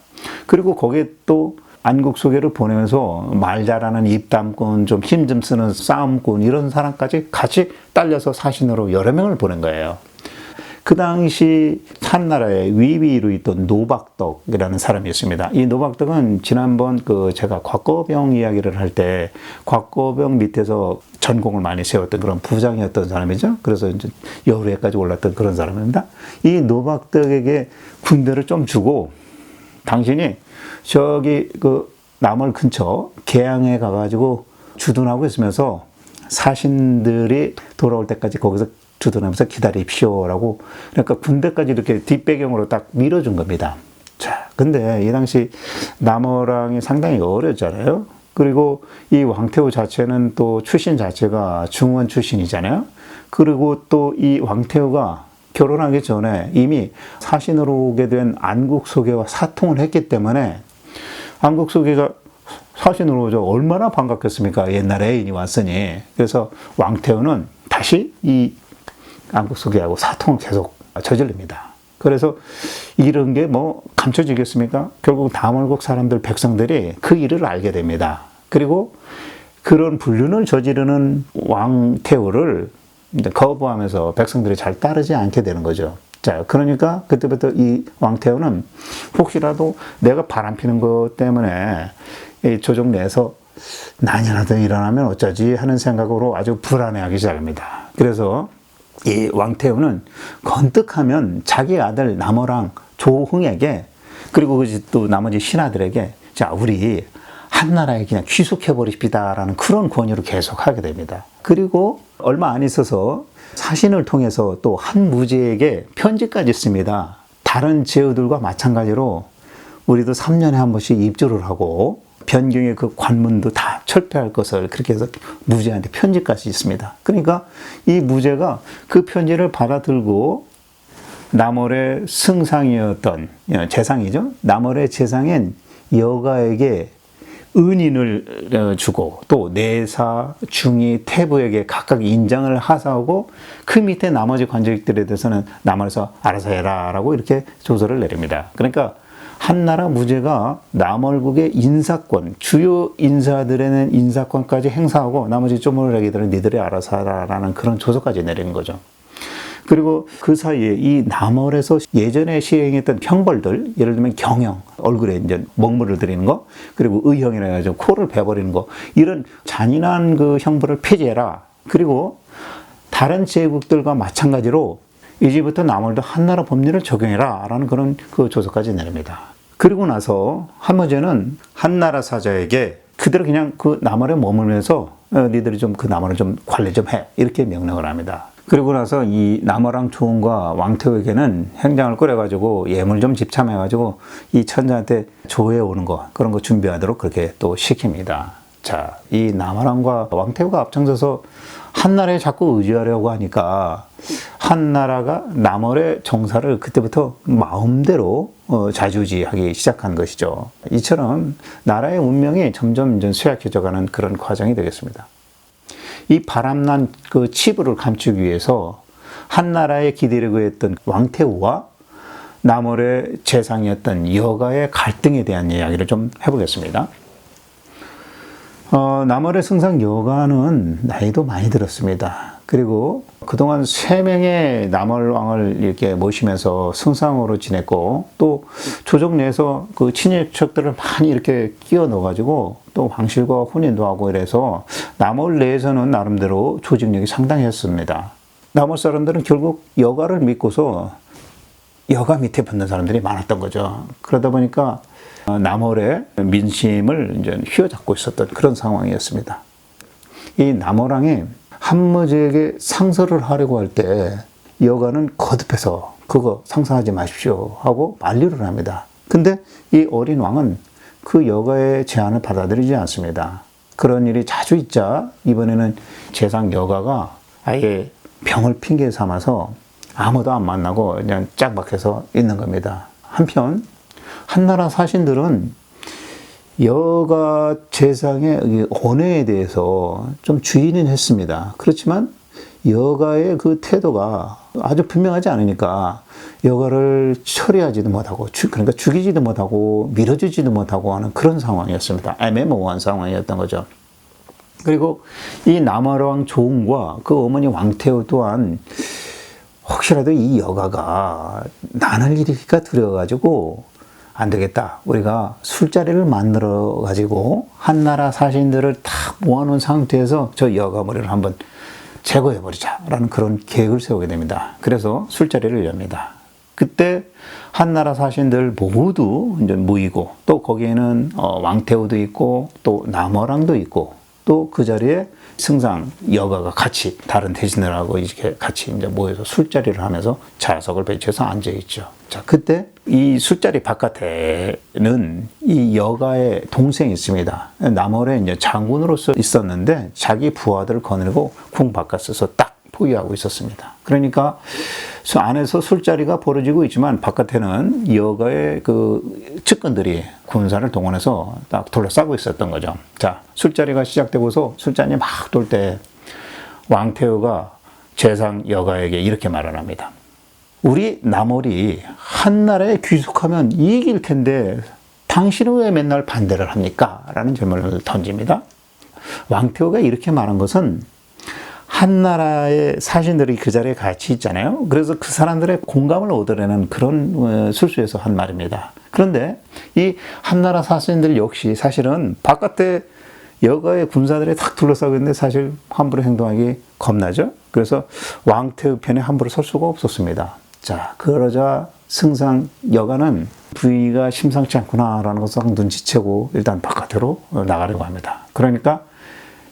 그리고 거기에 또 안국소개를 보내면서 말 잘하는 입담꾼, 좀 힘 좀 쓰는 싸움꾼 이런 사람까지 같이 딸려서 사신으로 여러 명을 보낸 거예요. 그 당시 한나라에 위위로 있던 노박덕이라는 사람이 있습니다. 이 노박덕은 지난번 제가 곽거병 이야기를 할 때 곽거병 밑에서 전공을 많이 세웠던 그런 부장이었던 사람이죠. 그래서 이제 여우회까지 올랐던 그런 사람입니다. 이 노박덕에게 군대를 좀 주고 당신이 저기 남월 근처 계양에 가가지고 주둔하고 있으면서 사신들이 돌아올 때까지 거기서 주둔하면서 기다립시오라고 그러니까 군대까지 이렇게 뒷배경으로 딱 밀어준 겁니다. 자, 근데 이 당시 남어랑이 상당히 어렸잖아요. 그리고 이 왕태후 자체는 또 출신 자체가 중원 출신이잖아요. 그리고 또 이 왕태후가 결혼하기 전에 이미 사신으로 오게 된 안국소개와 사통을 했기 때문에 안국소개가 사신으로 오죠. 얼마나 반갑겠습니까? 옛날에 애인이 왔으니. 그래서 왕태후는 다시 이 안국소개하고 사통을 계속 저지릅니다. 그래서 이런 게 뭐 감춰지겠습니까? 결국 남월국 사람들, 백성들이 그 일을 알게 됩니다. 그리고 그런 불륜을 저지르는 왕태후를 거부하면서 백성들이 잘 따르지 않게 되는 거죠. 자, 그러니까 그때부터 이 왕태후는 혹시라도 내가 바람피는 것 때문에 이 조정 내에서 난이 하나 더 일어나면 어쩌지 하는 생각으로 아주 불안해하기 시작합니다. 그래서 이 왕태후는 건뜩하면 자기 아들 남어랑 조흥에게 그리고 또 나머지 신하들에게 자, 우리 한나라에 그냥 귀속해버립시다라는 그런 권유를 계속 하게 됩니다. 그리고 얼마 안 있어서 사신을 통해서 또 한무제에게 편지까지 씁니다. 다른 제후들과 마찬가지로 우리도 3년에 한 번씩 입조를 하고 변경의 그 관문도 다 철폐할 것을 그렇게 해서 무제한테 편지까지 있습니다. 그러니까 이 무제가 그 편지를 받아들고 남월의 승상이었던 재상이죠. 남월의 재상인 여가에게 은인을 주고 또 내사, 중위, 태부에게 각각 인장을 하사하고 그 밑에 나머지 관직들에 대해서는 남월에서 알아서 해라 라고 이렇게 조서를 내립니다. 그러니까 한나라 무제가 남월국의 인사권, 주요 인사들에는 인사권까지 행사하고 나머지 쪼무라기들은 니들이 알아서 하라라는 그런 조서까지 내린 거죠. 그리고 그 사이에 이 남월에서 예전에 시행했던 형벌들, 예를 들면 경형, 얼굴에 이제 먹물을 들이는 거, 그리고 의형이라 해가지고 코를 베버리는 거, 이런 잔인한 그 형벌을 폐지해라. 그리고 다른 제국들과 마찬가지로 이제부터 남월도 한나라 법률을 적용해라. 라는 그런 그 조서까지 내립니다. 그리고 나서 한무제는 한나라 사자에게 그대로 그냥 그 남월에 머물면서 니들이 좀 그 남월을 좀 관리 좀 해. 이렇게 명령을 합니다. 그리고 나서 이 남월왕 조은과 왕태우에게는 행장을 꾸려가지고 예물 좀 집참해가지고 이 천자한테 조회 오는 거 그런 거 준비하도록 그렇게 또 시킵니다. 자, 이 남월왕과 왕태우가 앞장서서 한나라에 자꾸 의지하려고 하니까 한나라가 남월의 정사를 그때부터 마음대로 좌지우지하기 시작한 것이죠. 이처럼 나라의 운명이 점점 쇠약해져가는 그런 과정이 되겠습니다. 이 바람난 그 치부를 감추기 위해서 한나라에 기대려고 했던 왕태우와 남월의 재상이었던 여가의 갈등에 대한 이야기를 좀 해보겠습니다. 남월의 승상 여가는 나이도 많이 들었습니다. 그리고 그동안 3명의 남월왕을 이렇게 모시면서 승상으로 지냈고 또 조정 내에서 그 친인척들을 많이 이렇게 끼워 넣어가지고 또 황실과 혼인도 하고 이래서 남월 내에서는 나름대로 조직력이 상당했습니다. 남월 사람들은 결국 여가를 믿고서 여가 밑에 붙는 사람들이 많았던 거죠. 그러다 보니까 남월의 민심을 이제 휘어잡고 있었던 그런 상황이었습니다. 이 남월왕이 한무제에게 상서를 하려고 할 때 여가는 거듭해서 그거 상상하지 마십시오 하고 만류를 합니다. 근데 이 어린 왕은 그 여가의 제안을 받아들이지 않습니다. 그런 일이 자주 있자 이번에는 재상 여가가 아예 병을 핑계 삼아서 아무도 안 만나고 그냥 짝박해서 있는 겁니다. 한편 한나라 사신들은 여가 재상의 언어에 대해서 좀 주의는 했습니다. 그렇지만 여가의 그 태도가 아주 분명하지 않으니까 여가를 처리하지도 못하고 그러니까 죽이지도 못하고 밀어주지도 못하고 하는 그런 상황이었습니다. 애매모호한 상황이었던 거죠. 그리고 이 남월왕 조은과 그 어머니 왕태우 또한 혹시라도 이 여가가 난을 일으키기가 두려워가지고 안 되겠다. 우리가 술자리를 만들어 가지고 한나라 사신들을 다 모아놓은 상태에서 저 여가머리를 한번 제거해버리자 라는 그런 계획을 세우게 됩니다. 그래서 술자리를 엽니다. 그때 한나라 사신들 모두 이제 모이고 또 거기에는 왕태우도 있고 또 남월왕도 있고 또 그 자리에 승상 여가가 같이 다른 대신들하고 이렇게 같이 이제 모여서 술자리를 하면서 좌석을 배치해서 앉아 있죠. 자, 그때 이 술자리 바깥에는 이 여가의 동생이 있습니다. 남월에 이제 장군으로서 있었는데 자기 부하들을 거느리고 궁 바깥에서 딱 포위하고 있었습니다. 그러니까 안에서 술자리가 벌어지고 있지만 바깥에는 여가의 그 측근들이 군사를 동원해서 딱 둘러싸고 있었던 거죠. 자, 술자리가 시작되고서 술잔이 막 돌 때 왕태우가 재상 여가에게 이렇게 말을 합니다. 우리 남월이 한나라에 귀속하면 이익일 텐데 당신은 왜 맨날 반대를 합니까? 라는 질문을 던집니다. 왕태우가 이렇게 말한 것은 한나라의 사신들이 그 자리에 같이 있잖아요. 그래서 그 사람들의 공감을 얻으려는 그런 술수에서 한 말입니다. 그런데 이 한나라 사신들 역시 사실은 바깥에 여가의 군사들이 탁 둘러싸고 있는데 사실 함부로 행동하기 겁나죠. 그래서 왕태우 편에 함부로 설 수가 없었습니다. 자, 그러자 승상 여가는 부위가 심상치 않구나라는 것을 눈치채고 일단 바깥으로 나가려고 합니다. 그러니까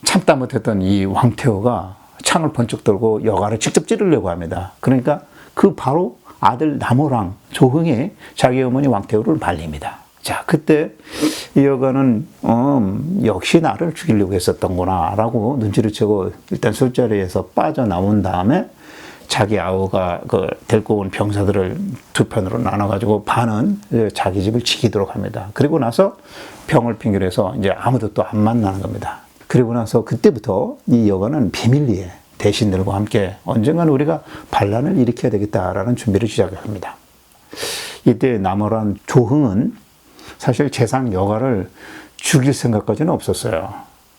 참다 못했던 이 왕태우가 창을 번쩍 들고 여가를 직접 찌르려고 합니다. 그러니까 그 바로 아들 남월왕 조흥이 자기 어머니 왕태우를 말립니다. 자, 그때 이 여가는 역시 나를 죽이려고 했었던구나 라고 눈치를 채고 일단 술자리에서 빠져나온 다음에 자기 아우가 데리고 온 병사들을 두 편으로 나눠가지고 반은 자기 집을 지키도록 합니다. 그리고 나서 병을 핑계로 해서 이제 아무도 또 안 만나는 겁니다. 그리고 나서 그때부터 이 여가는 비밀리에 대신들과 함께 언젠가는 우리가 반란을 일으켜야 되겠다라는 준비를 시작합니다. 이때 남어란 조흥은 사실 재상 여가를 죽일 생각까지는 없었어요.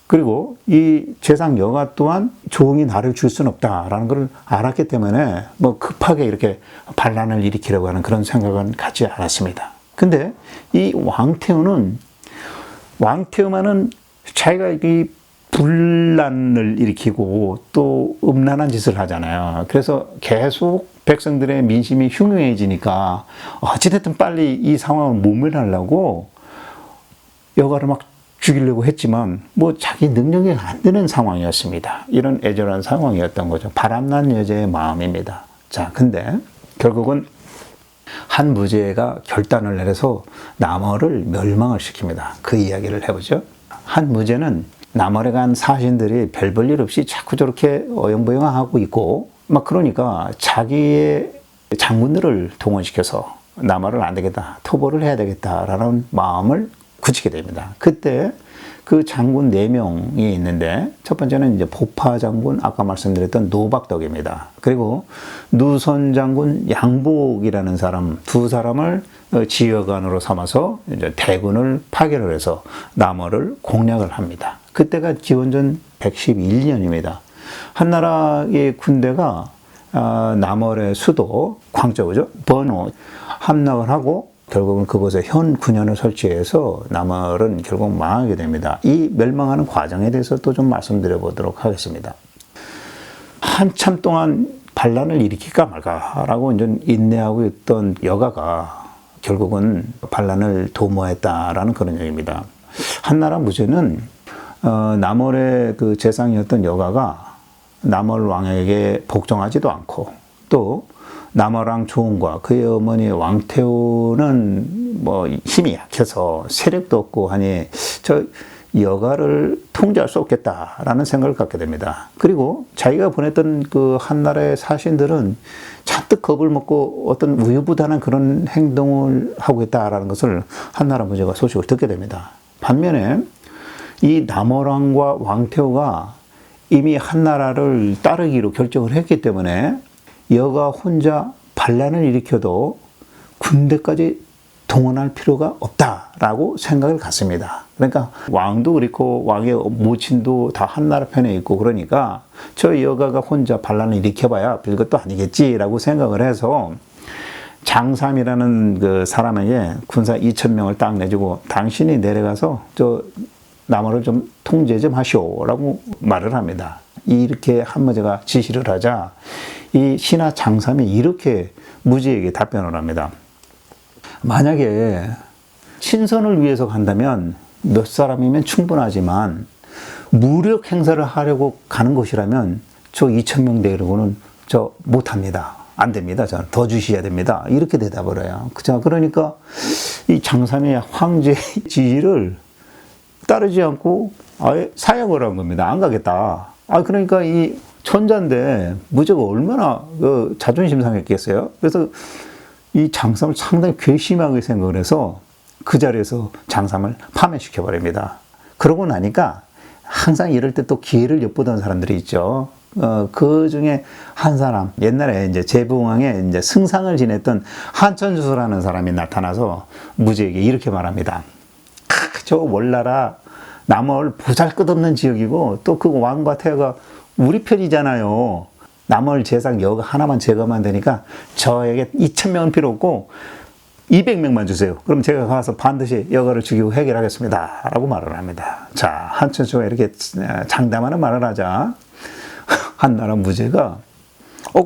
그리고 이 재상 여가 또한 조흥이 나를 줄 수는 없다라는 걸 알았기 때문에 뭐 급하게 이렇게 반란을 일으키려고 하는 그런 생각은 갖지 않았습니다. 근데 이 왕태우만은 자기가 이 분란을 일으키고 또 음란한 짓을 하잖아요. 그래서 계속 백성들의 민심이 흉흉해지니까 어찌됐든 빨리 이 상황을 모면하려고 여가를 막 죽이려고 했지만 뭐 자기 능력이 안 되는 상황이었습니다. 이런 애절한 상황이었던 거죠. 바람난 여자의 마음입니다. 자, 근데 결국은 한 무제가 결단을 내려서 남어를 멸망을 시킵니다. 그 이야기를 해보죠. 한 무제는 남어에 간 사신들이 별 볼 일 없이 자꾸 저렇게 어영부영하고 있고 막 그러니까 자기의 장군들을 동원시켜서 남어를 안 되겠다, 토벌을 해야 되겠다라는 마음을 굳히게 됩니다. 그때 그 장군 4명이 있는데 첫 번째는 이제 보파 장군, 아까 말씀드렸던 노박덕입니다. 그리고 누선 장군 양복이라는 사람, 두 사람을 지휘관으로 삼아서 이제 대군을 파견을 해서 남어를 공략을 합니다. 그때가 기원전 111년입니다. 한나라의 군대가 남월의 수도 광저우죠, 번호 함락을 하고 결국은 그곳에 현 군현을 설치해서 남월은 결국 망하게 됩니다. 이 멸망하는 과정에 대해서 또 좀 말씀드려 보도록 하겠습니다. 한참 동안 반란을 일으킬까 말까라고 이제 인내하고 있던 여가가 결국은 반란을 도모했다라는 그런 얘기입니다. 한나라 무제는 남월의 그 재상이었던 여가가 남월 왕에게 복종하지도 않고 또 남어랑 조흥과 그의 어머니 왕태우는 뭐 힘이 약해서 세력도 없고 하니 저 여가를 통제할 수 없겠다라는 생각을 갖게 됩니다. 그리고 자기가 보냈던 그 한나라의 사신들은 잔뜩 겁을 먹고 어떤 우유부단한 그런 행동을 하고 있다라는 것을 한나라 무제가 소식을 듣게 됩니다. 반면에 이 남어랑과 왕태우가 이미 한나라를 따르기로 결정을 했기 때문에 여가 혼자 반란을 일으켜도 군대까지 동원할 필요가 없다라고 생각을 갖습니다. 그러니까 왕도 그렇고 왕의 모친도 다 한나라 편에 있고 그러니까 저 여가가 혼자 반란을 일으켜봐야 별것도 아니겠지라고 생각을 해서 장삼이라는 그 사람에게 군사 2,000명을 딱 내주고 당신이 내려가서 저 남어를 좀 통제 좀 하시오라고 말을 합니다. 이렇게 한무제가 지시를 하자 이 신하 장삼이 이렇게 무제에게 답변을 합니다. 만약에 친선을 위해서 간다면 몇 사람이면 충분하지만 무력 행사를 하려고 가는 것이라면 저 2,000명 대로는 저 못합니다. 안 됩니다. 저는 더 주셔야 됩니다. 이렇게 대답을 해요. 자, 그러니까 이 장삼의 황제의 지시를 따르지 않고 아예 사양을 한 겁니다. 안 가겠다. 그러니까 이 천자인데 무제가 얼마나 자존심 상했겠어요. 그래서 이 장삼을 상당히 괘씸하게 생각을 해서 그 자리에서 장삼을 파면시켜 버립니다. 그러고 나니까 항상 이럴 때 또 기회를 엿보던 사람들이 있죠. 그 중에 한 사람, 옛날에 이제 제부왕의 이제 승상을 지냈던 한천주소라는 사람이 나타나서 무제에게 이렇게 말합니다. 저 월나라 남월 보잘것없는 지역이고 또 그 왕과 태가 우리 편이잖아요. 남월 재상 여가 하나만 제거하면 되니까 저에게 2,000명은 필요 없고 200명만 주세요. 그럼 제가 가서 반드시 여가를 죽이고 해결하겠습니다. 라고 말을 합니다. 자, 한천주가 이렇게 장담하는 말을 하자 한나라 무제가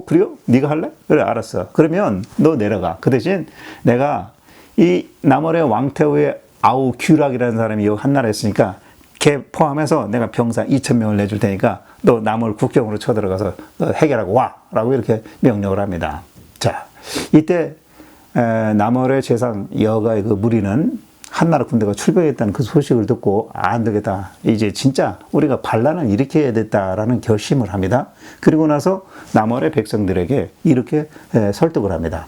그래요? 네가 할래? 그래, 알았어. 그러면 너 내려가. 그 대신 내가 이 남월의 왕태우의 아우 규락이라는 사람이 여기 한나라에 있으니까 걔 포함해서 내가 병사 2,000명을 내줄 테니까 너 남월 국경으로 쳐들어가서 해결하고 와! 라고 이렇게 명령을 합니다. 자, 이때 남월의 재상 여가의 그 무리는 한나라 군대가 출병했다는 그 소식을 듣고 안 되겠다. 이제 진짜 우리가 반란을 일으켜야 됐다라는 결심을 합니다. 그리고 나서 남월의 백성들에게 이렇게 설득을 합니다.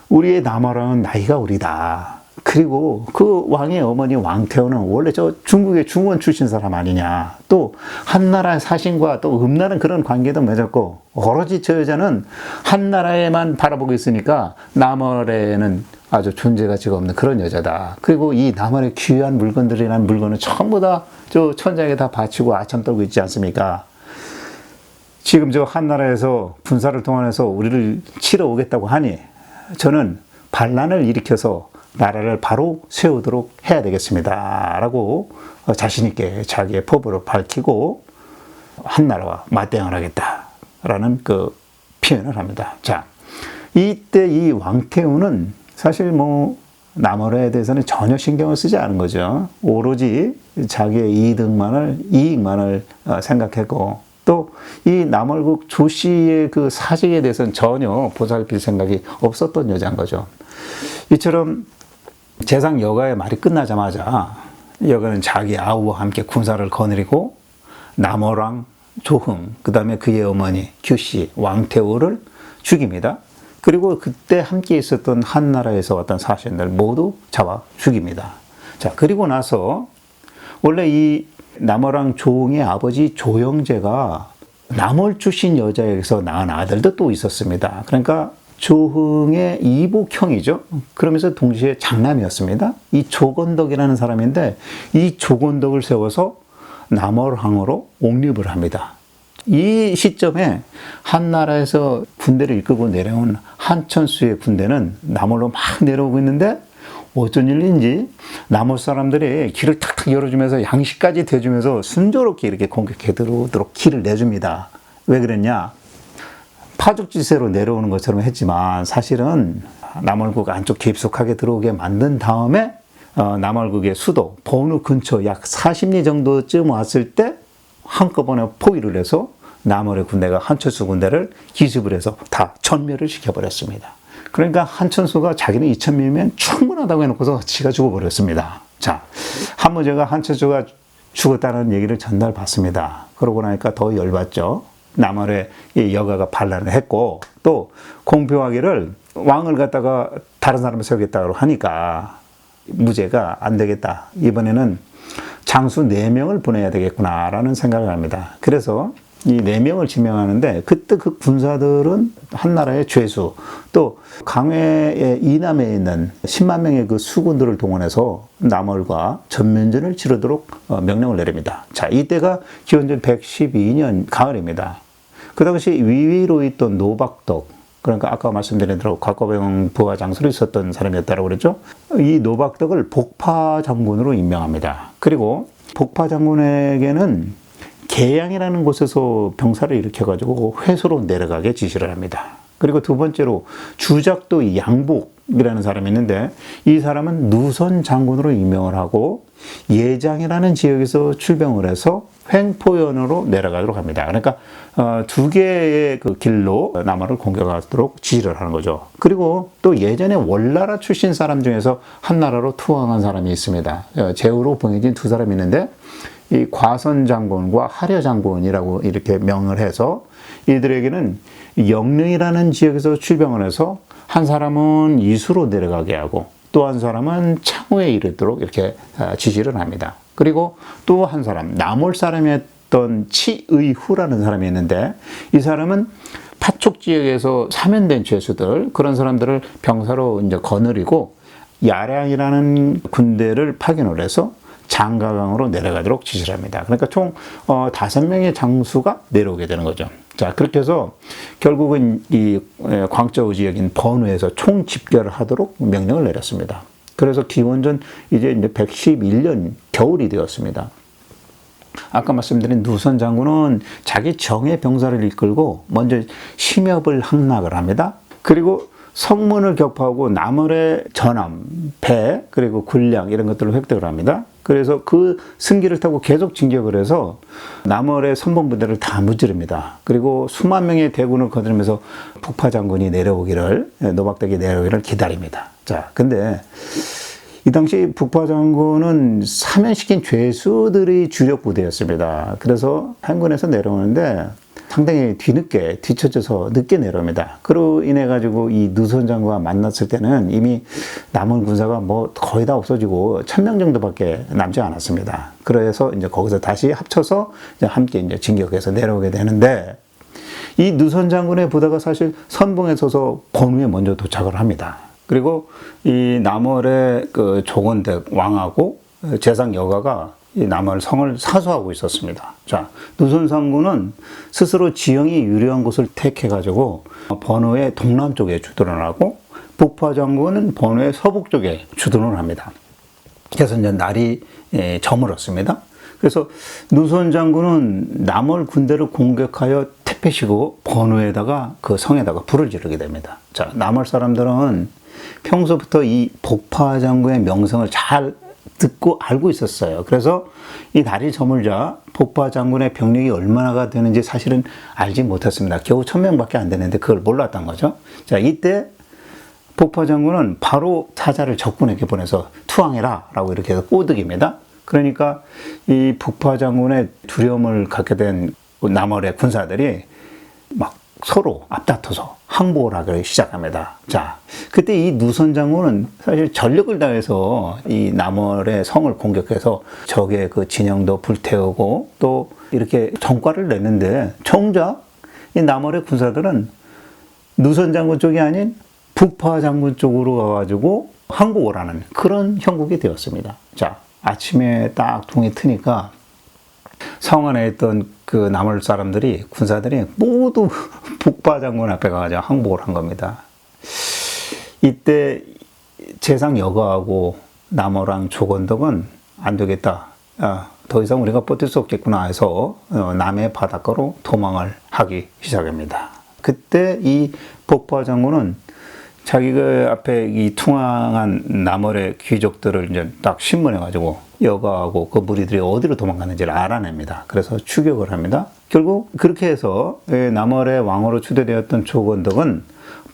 우리의 남월왕은 나이가 어리다. 그리고 그 왕의 어머니 왕태호는 원래 저 중국의 중원 출신 사람 아니냐. 또 한나라 사신과 또 음란한 그런 관계도 맺었고 오로지 저 여자는 한나라에만 바라보고 있으니까 남월에는 아주 존재가치가 없는 그런 여자다. 그리고 이 남월의 귀한 물건들이라는 물건은 전부 다 저 천장에 다 바치고 아첨 떨고 있지 않습니까? 지금 저 한나라에서 군사를 동원해서 우리를 치러 오겠다고 하니 저는 반란을 일으켜서 나라를 바로 세우도록 해야 되겠습니다. 라고 자신있게 자기의 포부를 밝히고 한나라와 맞대응을 하겠다. 라는 그 표현을 합니다. 자, 이때 이 왕태우는 사실 뭐 남월에 대해서는 전혀 신경을 쓰지 않은 거죠. 오로지 자기의 이익만을 생각했고 또 이 남월국 조씨의 그 사직에 대해서는 전혀 보살필 생각이 없었던 여자인 거죠. 이처럼 재상 여가의 말이 끝나자마자 여가는 자기 아우와 함께 군사를 거느리고 남월왕 조흥, 그 다음에 그의 어머니 규씨, 왕태우를 죽입니다. 그리고 그때 함께 있었던 한나라에서 왔던 사신들 모두 잡아 죽입니다. 자, 그리고 나서 원래 이 남월왕 조흥의 아버지 조영제가 남월 출신 여자에게서 낳은 아들도 또 있었습니다. 그러니까 조흥의 이복형이죠. 그러면서 동시에 장남이었습니다. 이 조건덕이라는 사람인데 이 조건덕을 세워서 남월왕으로 옹립을 합니다. 이 시점에 한나라에서 군대를 이끌고 내려온 한천수의 군대는 남월로 막 내려오고 있는데 어쩐 일인지 남월 사람들이 길을 탁탁 열어주면서 양식까지 대주면서 순조롭게 이렇게 공격해 들어오도록 길을 내줍니다. 왜 그랬냐? 파죽지세로 내려오는 것처럼 했지만 사실은 남월국 안쪽 깊숙하게 들어오게 만든 다음에 남월국의 수도 번우 근처 약 40리 정도쯤 왔을 때 한꺼번에 포위를 해서 남월의 군대가 한천수 군대를 기습을 해서 다 전멸을 시켜버렸습니다. 그러니까 한천수가 자기는 2,000명이면 충분하다고 해놓고서 지가 죽어버렸습니다. 자, 한무제가 한천수가 죽었다는 얘기를 전달받습니다. 그러고 나니까 더 열받죠. 남월의 이 여가가 반란을 했고 또 공표하기를 왕을 갖다가 다른 사람을 세우겠다고 하니까 무제가 안 되겠다. 이번에는 장수 4명을 보내야 되겠구나라는 생각을 합니다. 그래서 이 4명을 지명하는데 그때 그 군사들은 한나라의 죄수 또 강회의 이남에 있는 10만 명의 그 수군들을 동원해서 남월과 전면전을 치르도록 명령을 내립니다. 자, 이때가 기원전 112년 가을입니다. 그 당시 위위로 있던 노박덕, 그러니까 아까 말씀드린 대로 곽거병 부하 장수로 있었던 사람이었다고 그랬죠. 이 노박덕을 복파 장군으로 임명합니다. 그리고 복파 장군에게는 계양이라는 곳에서 병사를 일으켜가지고 회소로 내려가게 지시를 합니다. 그리고 두 번째로 주작도 양복이라는 사람이 있는데 이 사람은 누선 장군으로 임명을 하고 예장이라는 지역에서 출병을 해서 횡포연으로 내려가도록 합니다. 그러니까 두 개의 그 길로 남월을 공격하도록 지시를 하는 거죠. 그리고 또 예전에 월나라 출신 사람 중에서 한나라로 투항한 사람이 있습니다. 제후로 보내진 두 사람이 있는데 이 과선 장군과 하려 장군이라고 이렇게 명을 해서 이들에게는 영릉이라는 지역에서 출병을 해서 한 사람은 이수로 내려가게 하고 또 한 사람은 창호에 이르도록 이렇게 지시를 합니다. 그리고 또 한 사람, 남월 사람이었던 치의후라는 사람이 있는데 이 사람은 파촉 지역에서 사면된 죄수들, 그런 사람들을 병사로 이제 거느리고 야량이라는 군대를 파견을 해서 장가강으로 내려가도록 지시를 합니다. 그러니까 총 5명의 장수가 내려오게 되는 거죠. 자, 그렇게 해서 결국은 이 광저우 지역인 번우에서 총 집결을 하도록 명령을 내렸습니다. 그래서 기원전 이제 111년 겨울이 되었습니다. 아까 말씀드린 누선 장군은 자기 정예 병사를 이끌고 먼저 심협을 함락을 합니다. 그리고 성문을 격파하고 남월의 전함, 배, 그리고 군량 이런 것들을 획득을 합니다. 그래서 그 승기를 타고 계속 진격을 해서 남월의 선봉부대를 다 무찌릅니다. 그리고 수만 명의 대군을 거느리면서 북파 장군이 내려오기를, 노박덕이 내려오기를 기다립니다. 자, 근데 이 당시 북파 장군은 사면시킨 죄수들이 주력 부대였습니다. 그래서 행군에서 내려오는데 상당히 뒤늦게 뒤처져서 늦게 내려옵니다. 그로 인해 가지고 이 누선 장군과 만났을 때는 이미 남은 군사가 뭐 거의 다 없어지고 1000명 정도밖에 남지 않았습니다. 그래서 이제 거기서 다시 합쳐서 이제 함께 이제 진격해서 내려오게 되는데, 이 누선 장군의 부대가 사실 선봉에 서서 번우에 먼저 도착을 합니다. 그리고 이 남월의 그 조건댁 왕하고 재상 여가가 이 남월 성을 사수하고 있었습니다. 자, 누선 장군은 스스로 지형이 유리한 곳을 택해가지고 번호의 동남쪽에 주둔을 하고, 북파 장군은 번호의 서북 쪽에 주둔을 합니다. 그래서 이제 날이 저물었습니다. 그래서 누선 장군은 남월 군대를 공격하여 태페시고 번호에다가 그 성에다가 불을 지르게 됩니다. 자, 남월 사람들은 평소부터 이 북파 장군의 명성을 잘 듣고 알고 있었어요. 그래서 이 날이 저물자 북파 장군의 병력이 얼마나 되는지 사실은 알지 못했습니다. 겨우 1000명밖에 안 되는데 그걸 몰랐던 거죠. 자, 이때 북파 장군은 바로 사자를 적군에게 보내서 투항해라 라고 이렇게 해서 꼬드깁니다. 그러니까 이 북파 장군의 두려움을 갖게 된 남월의 군사들이 막 서로 앞다퉈서 항복을 하기 시작합니다. 자, 그때 이 누선 장군은 사실 전력을 다해서 이 남월의 성을 공격해서 적의 그 진영도 불태우고 또 이렇게 성과를 냈는데, 정작 이 남월의 군사들은 누선 장군 쪽이 아닌 북파 장군 쪽으로 가가지고 항복을 하는 그런 형국이 되었습니다. 자, 아침에 딱 둥이 트니까 성 안에 있던 그 남월 사람들이, 군사들이 모두 북파 장군 앞에 가서 항복을 한 겁니다. 이때 재상 여가하고 남월왕 조건덕은 안 되겠다, 더 이상 우리가 버틸 수 없겠구나 해서 남해 바닷가로 도망을 하기 시작합니다. 그때 이 북파 장군은 자기가 앞에 이 투항한 남월의 귀족들을 이제 딱 신문해가지고 여가하고 그 무리들이 어디로 도망갔는지를 알아냅니다. 그래서 추격을 합니다. 결국 그렇게 해서 남월의 왕으로 추대되었던 조건덕은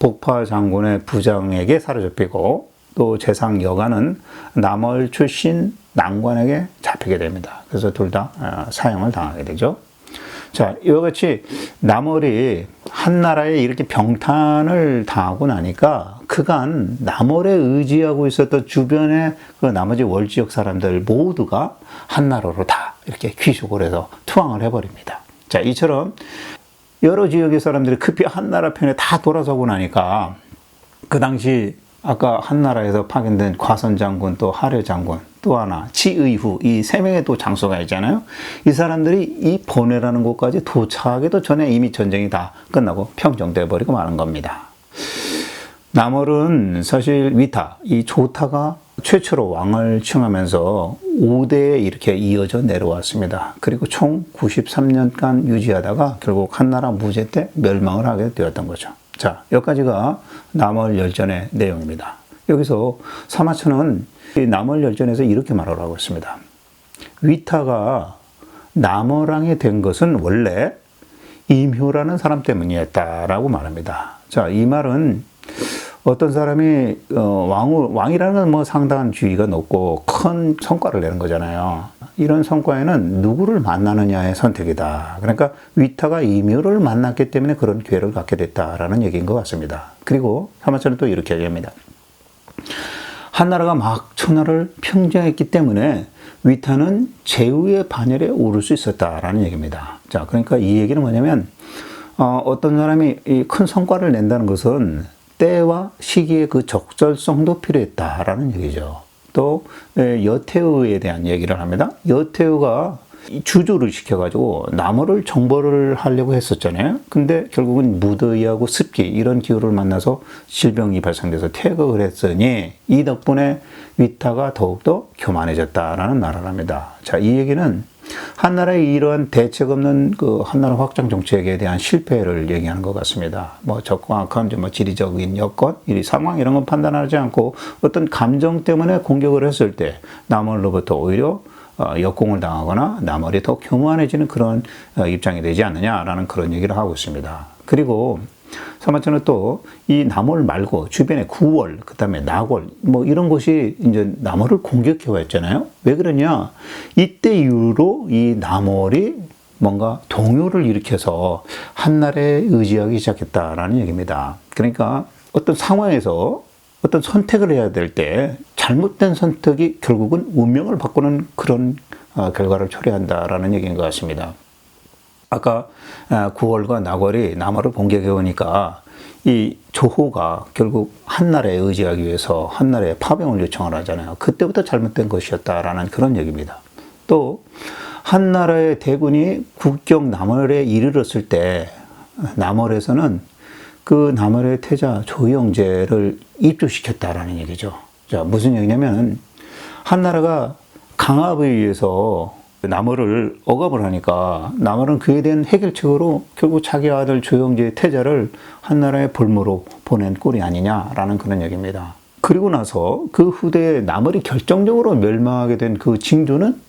북파 장군의 부장에게 사로잡히고, 또 재상 여가는 남월 출신 난관에게 잡히게 됩니다. 그래서 둘 다 사형을 당하게 되죠. 자, 이와 같이 남월이 한나라에 이렇게 병탄을 당하고 나니까 그간 남월에 의지하고 있었던 주변의 그 나머지 월지역 사람들 모두가 한나라로 다 이렇게 귀속을 해서 투항을 해버립니다. 자, 이처럼 여러 지역의 사람들이 급히 한나라 편에 다 돌아서고 나니까 그 당시 아까 한나라에서 파견된 과선 장군, 또 하려 장군, 또 하나 지의후, 이 세 명의 또 장수가 있잖아요. 이 사람들이 이 번외라는 곳까지 도착하기도 전에 이미 전쟁이 다 끝나고 평정돼 버리고 마는 겁니다. 남월은 사실 위타, 이 조타가 최초로 왕을 칭하면서 5대에 이렇게 이어져 내려왔습니다. 그리고 총 93년간 유지하다가 결국 한나라 무제 때 멸망을 하게 되었던 거죠. 자, 여기까지가 남월 열전의 내용입니다. 여기서 사마천은 이 남월 열전에서 이렇게 말을 하고 있습니다. 위타가 남월왕이 된 것은 원래 임효라는 사람 때문이었다라고 말합니다. 자, 이 말은 어떤 사람이 왕이라는 뭐 상당한 지위가 높고 큰 성과를 내는 거잖아요. 이런 성과에는 누구를 만나느냐의 선택이다. 그러니까 위타가 임효를 만났기 때문에 그런 기회를 갖게 됐다라는 얘기인 것 같습니다. 그리고 사마천은 또 이렇게 얘기합니다. 한나라가 막 천하를 평정했기 때문에 위타는 제후의 반열에 오를 수 있었다라는 얘기입니다. 자, 그러니까 이 얘기는 뭐냐면 어떤 사람이 이 큰 성과를 낸다는 것은 때와 시기의 그 적절성도 필요했다라는 얘기죠. 또 여태우에 대한 얘기를 합니다. 여태우가 주조를 시켜가지고 남월을 정벌을 하려고 했었잖아요. 근데 결국은 무더위하고 습기 이런 기후를 만나서 질병이 발생돼서 퇴각을 했으니 이 덕분에 위타가 더욱더 교만해졌다라는 말을 합니다. 자, 이 얘기는 한나라의 이러한 대책 없는 그 한나라 확장 정책에 대한 실패를 얘기하는 것 같습니다. 뭐 적확한 뭐 지리적인 여건, 이 상황 이런 건 판단하지 않고 어떤 감정 때문에 공격을 했을 때 남월로부터 오히려 역공을 당하거나 남월이 더 교만해지는 그런 입장이 되지 않느냐라는 그런 얘기를 하고 있습니다. 그리고 사마천은 또 이 남월 말고 주변에 구월, 그 다음에 낙월, 뭐 이런 곳이 이제 남월을 공격해 왔잖아요. 왜 그러냐? 이때 이후로 이 남월이 뭔가 동요를 일으켜서 한나라에 의지하기 시작했다라는 얘기입니다. 그러니까 어떤 상황에서 어떤 선택을 해야 될 때 잘못된 선택이 결국은 운명을 바꾸는 그런 결과를 초래한다라는 얘기인 것 같습니다. 아까 9월과 낙월이 남월을 공격해 오니까 이 조호가 결국 한나라에 의지하기 위해서 한나라에 파병을 요청을 하잖아요. 그때부터 잘못된 것이었다라는 그런 얘기입니다. 또 한나라의 대군이 국경 남월에 이르렀을 때 남월에서는 그 남월의 태자 조영제를 입주시켰다라는 얘기죠. 자, 무슨 얘기냐면 한나라가 강압에 의해서 남월을 억압을 하니까 남월은 그에 대한 해결책으로 결국 자기 아들 조영제의 태자를 한나라의 볼모로 보낸 꼴이 아니냐라는 그런 얘기입니다. 그리고 나서 그 후대에 남월이 결정적으로 멸망하게 된 그 징조는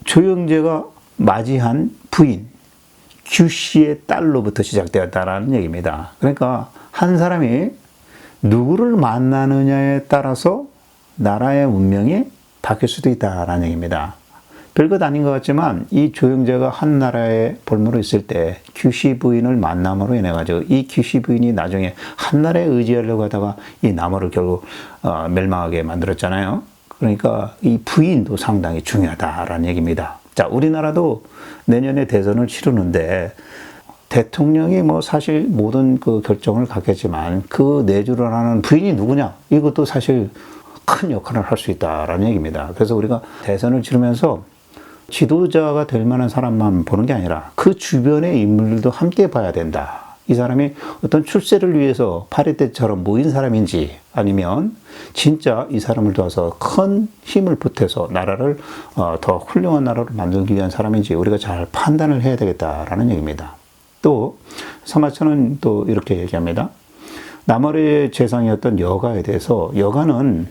조영제가 맞이한 부인 규씨의 딸로부터 시작되었다라는 얘기입니다. 그러니까 한 사람이 누구를 만나느냐에 따라서 나라의 운명이 바뀔 수도 있다라는 얘기입니다. 별것 아닌 것 같지만 이 조영제가 한나라의 볼모로 있을 때 규씨 부인을 만남으로 인해 가지고 이 규씨 부인이 나중에 한나라에 의지하려고 하다가 이 남월을 결국 멸망하게 만들었잖아요. 그러니까 이 부인도 상당히 중요하다라는 얘기입니다. 자, 우리나라도 내년에 대선을 치르는데 대통령이 뭐 사실 모든 그 결정을 갖겠지만 그 내주를 하는 부인이 누구냐? 이것도 사실 큰 역할을 할 수 있다라는 얘기입니다. 그래서 우리가 대선을 치르면서 지도자가 될 만한 사람만 보는 게 아니라 그 주변의 인물들도 함께 봐야 된다. 이 사람이 어떤 출세를 위해서 파리 때처럼 모인 사람인지 아니면 진짜 이 사람을 도와서 큰 힘을 보태서 나라를 더 훌륭한 나라로 만들기 위한 사람인지 우리가 잘 판단을 해야 되겠다라는 얘기입니다. 또 사마천은 또 이렇게 얘기합니다. 남월의 재상이었던 여가에 대해서 여가는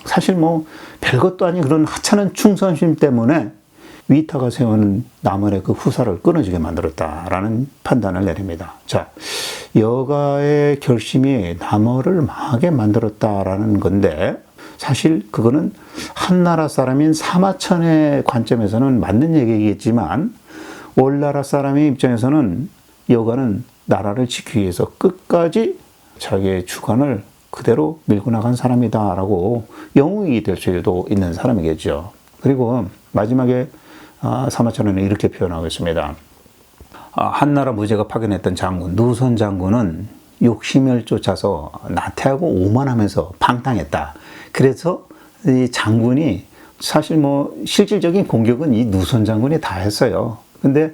사실 뭐 별것도 아닌 그런 하찮은 충성심 때문에 위타가 세우는 남월의 그 후사를 끊어지게 만들었다라는 판단을 내립니다. 자, 여가의 결심이 남월을 망하게 만들었다라는 건데 사실 그거는 한나라 사람인 사마천의 관점에서는 맞는 얘기겠지만 올나라 사람의 입장에서는 여가는 나라를 지키기 위해서 끝까지 자기의 주관을 그대로 밀고 나간 사람이다라고 영웅이 될 수도 있는 사람이겠죠. 그리고 마지막에 사마천은 이렇게 표현하고 있습니다. 한나라 무제가 파견했던 장군 누선 장군은 욕심을 쫓아서 나태하고 오만하면서 방탕했다. 그래서 이 장군이 사실 뭐 실질적인 공격은 이 누선 장군이 다 했어요. 근데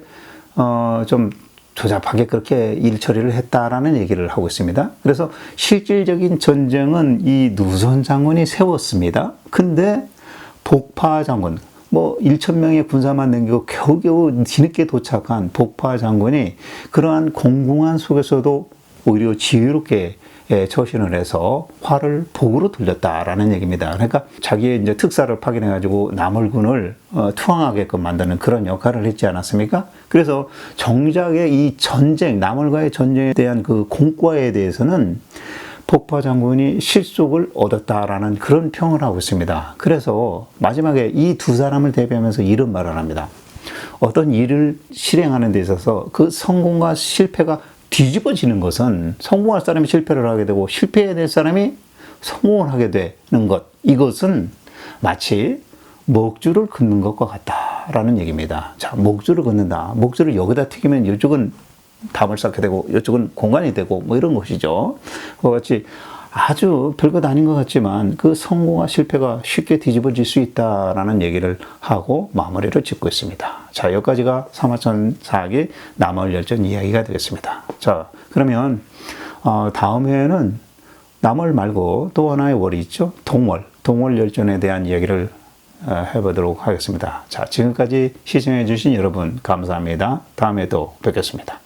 좀 조잡하게 그렇게 일 처리를 했다라는 얘기를 하고 있습니다. 그래서 실질적인 전쟁은 이 누선 장군이 세웠습니다. 근데 복파 장군, 뭐 1,000명의 군사만 남기고 겨우겨우 뒤늦게 도착한 복파 장군이 그러한 공공한 속에서도 오히려 지혜롭게 처신을 해서 화를 복으로 돌렸다라는 얘기입니다. 그러니까 자기의 이제 특사를 파견해가지고 남월군을 투항하게끔 만드는 그런 역할을 했지 않았습니까? 그래서 정작의 이 전쟁, 남월과의 전쟁에 대한 그 공과에 대해서는 복파 장군이 실속을 얻었다라는 그런 평을 하고 있습니다. 그래서 마지막에 이 두 사람을 대비하면서 이런 말을 합니다. 어떤 일을 실행하는 데 있어서 그 성공과 실패가 뒤집어지는 것은 성공할 사람이 실패를 하게 되고 실패해야 될 사람이 성공을 하게 되는 것, 이것은 마치 목줄을 긋는 것과 같다라는 얘기입니다. 자, 목줄을 긋는다. 목줄을 여기다 튀기면 이쪽은 담을 쌓게 되고 이쪽은 공간이 되고 뭐 이런 것이죠. 그와 같이 아주 별것 아닌 것 같지만 그 성공과 실패가 쉽게 뒤집어질 수 있다라는 얘기를 하고 마무리를 짓고 있습니다. 자, 여기까지가 사마천 사기 남월열전 이야기가 되겠습니다. 자, 그러면 다음 회에는 남월 말고 또 하나의 월이 있죠. 동월열전에 대한 이야기를 해보도록 하겠습니다. 자, 지금까지 시청해 주신 여러분 감사합니다. 다음에 또 뵙겠습니다.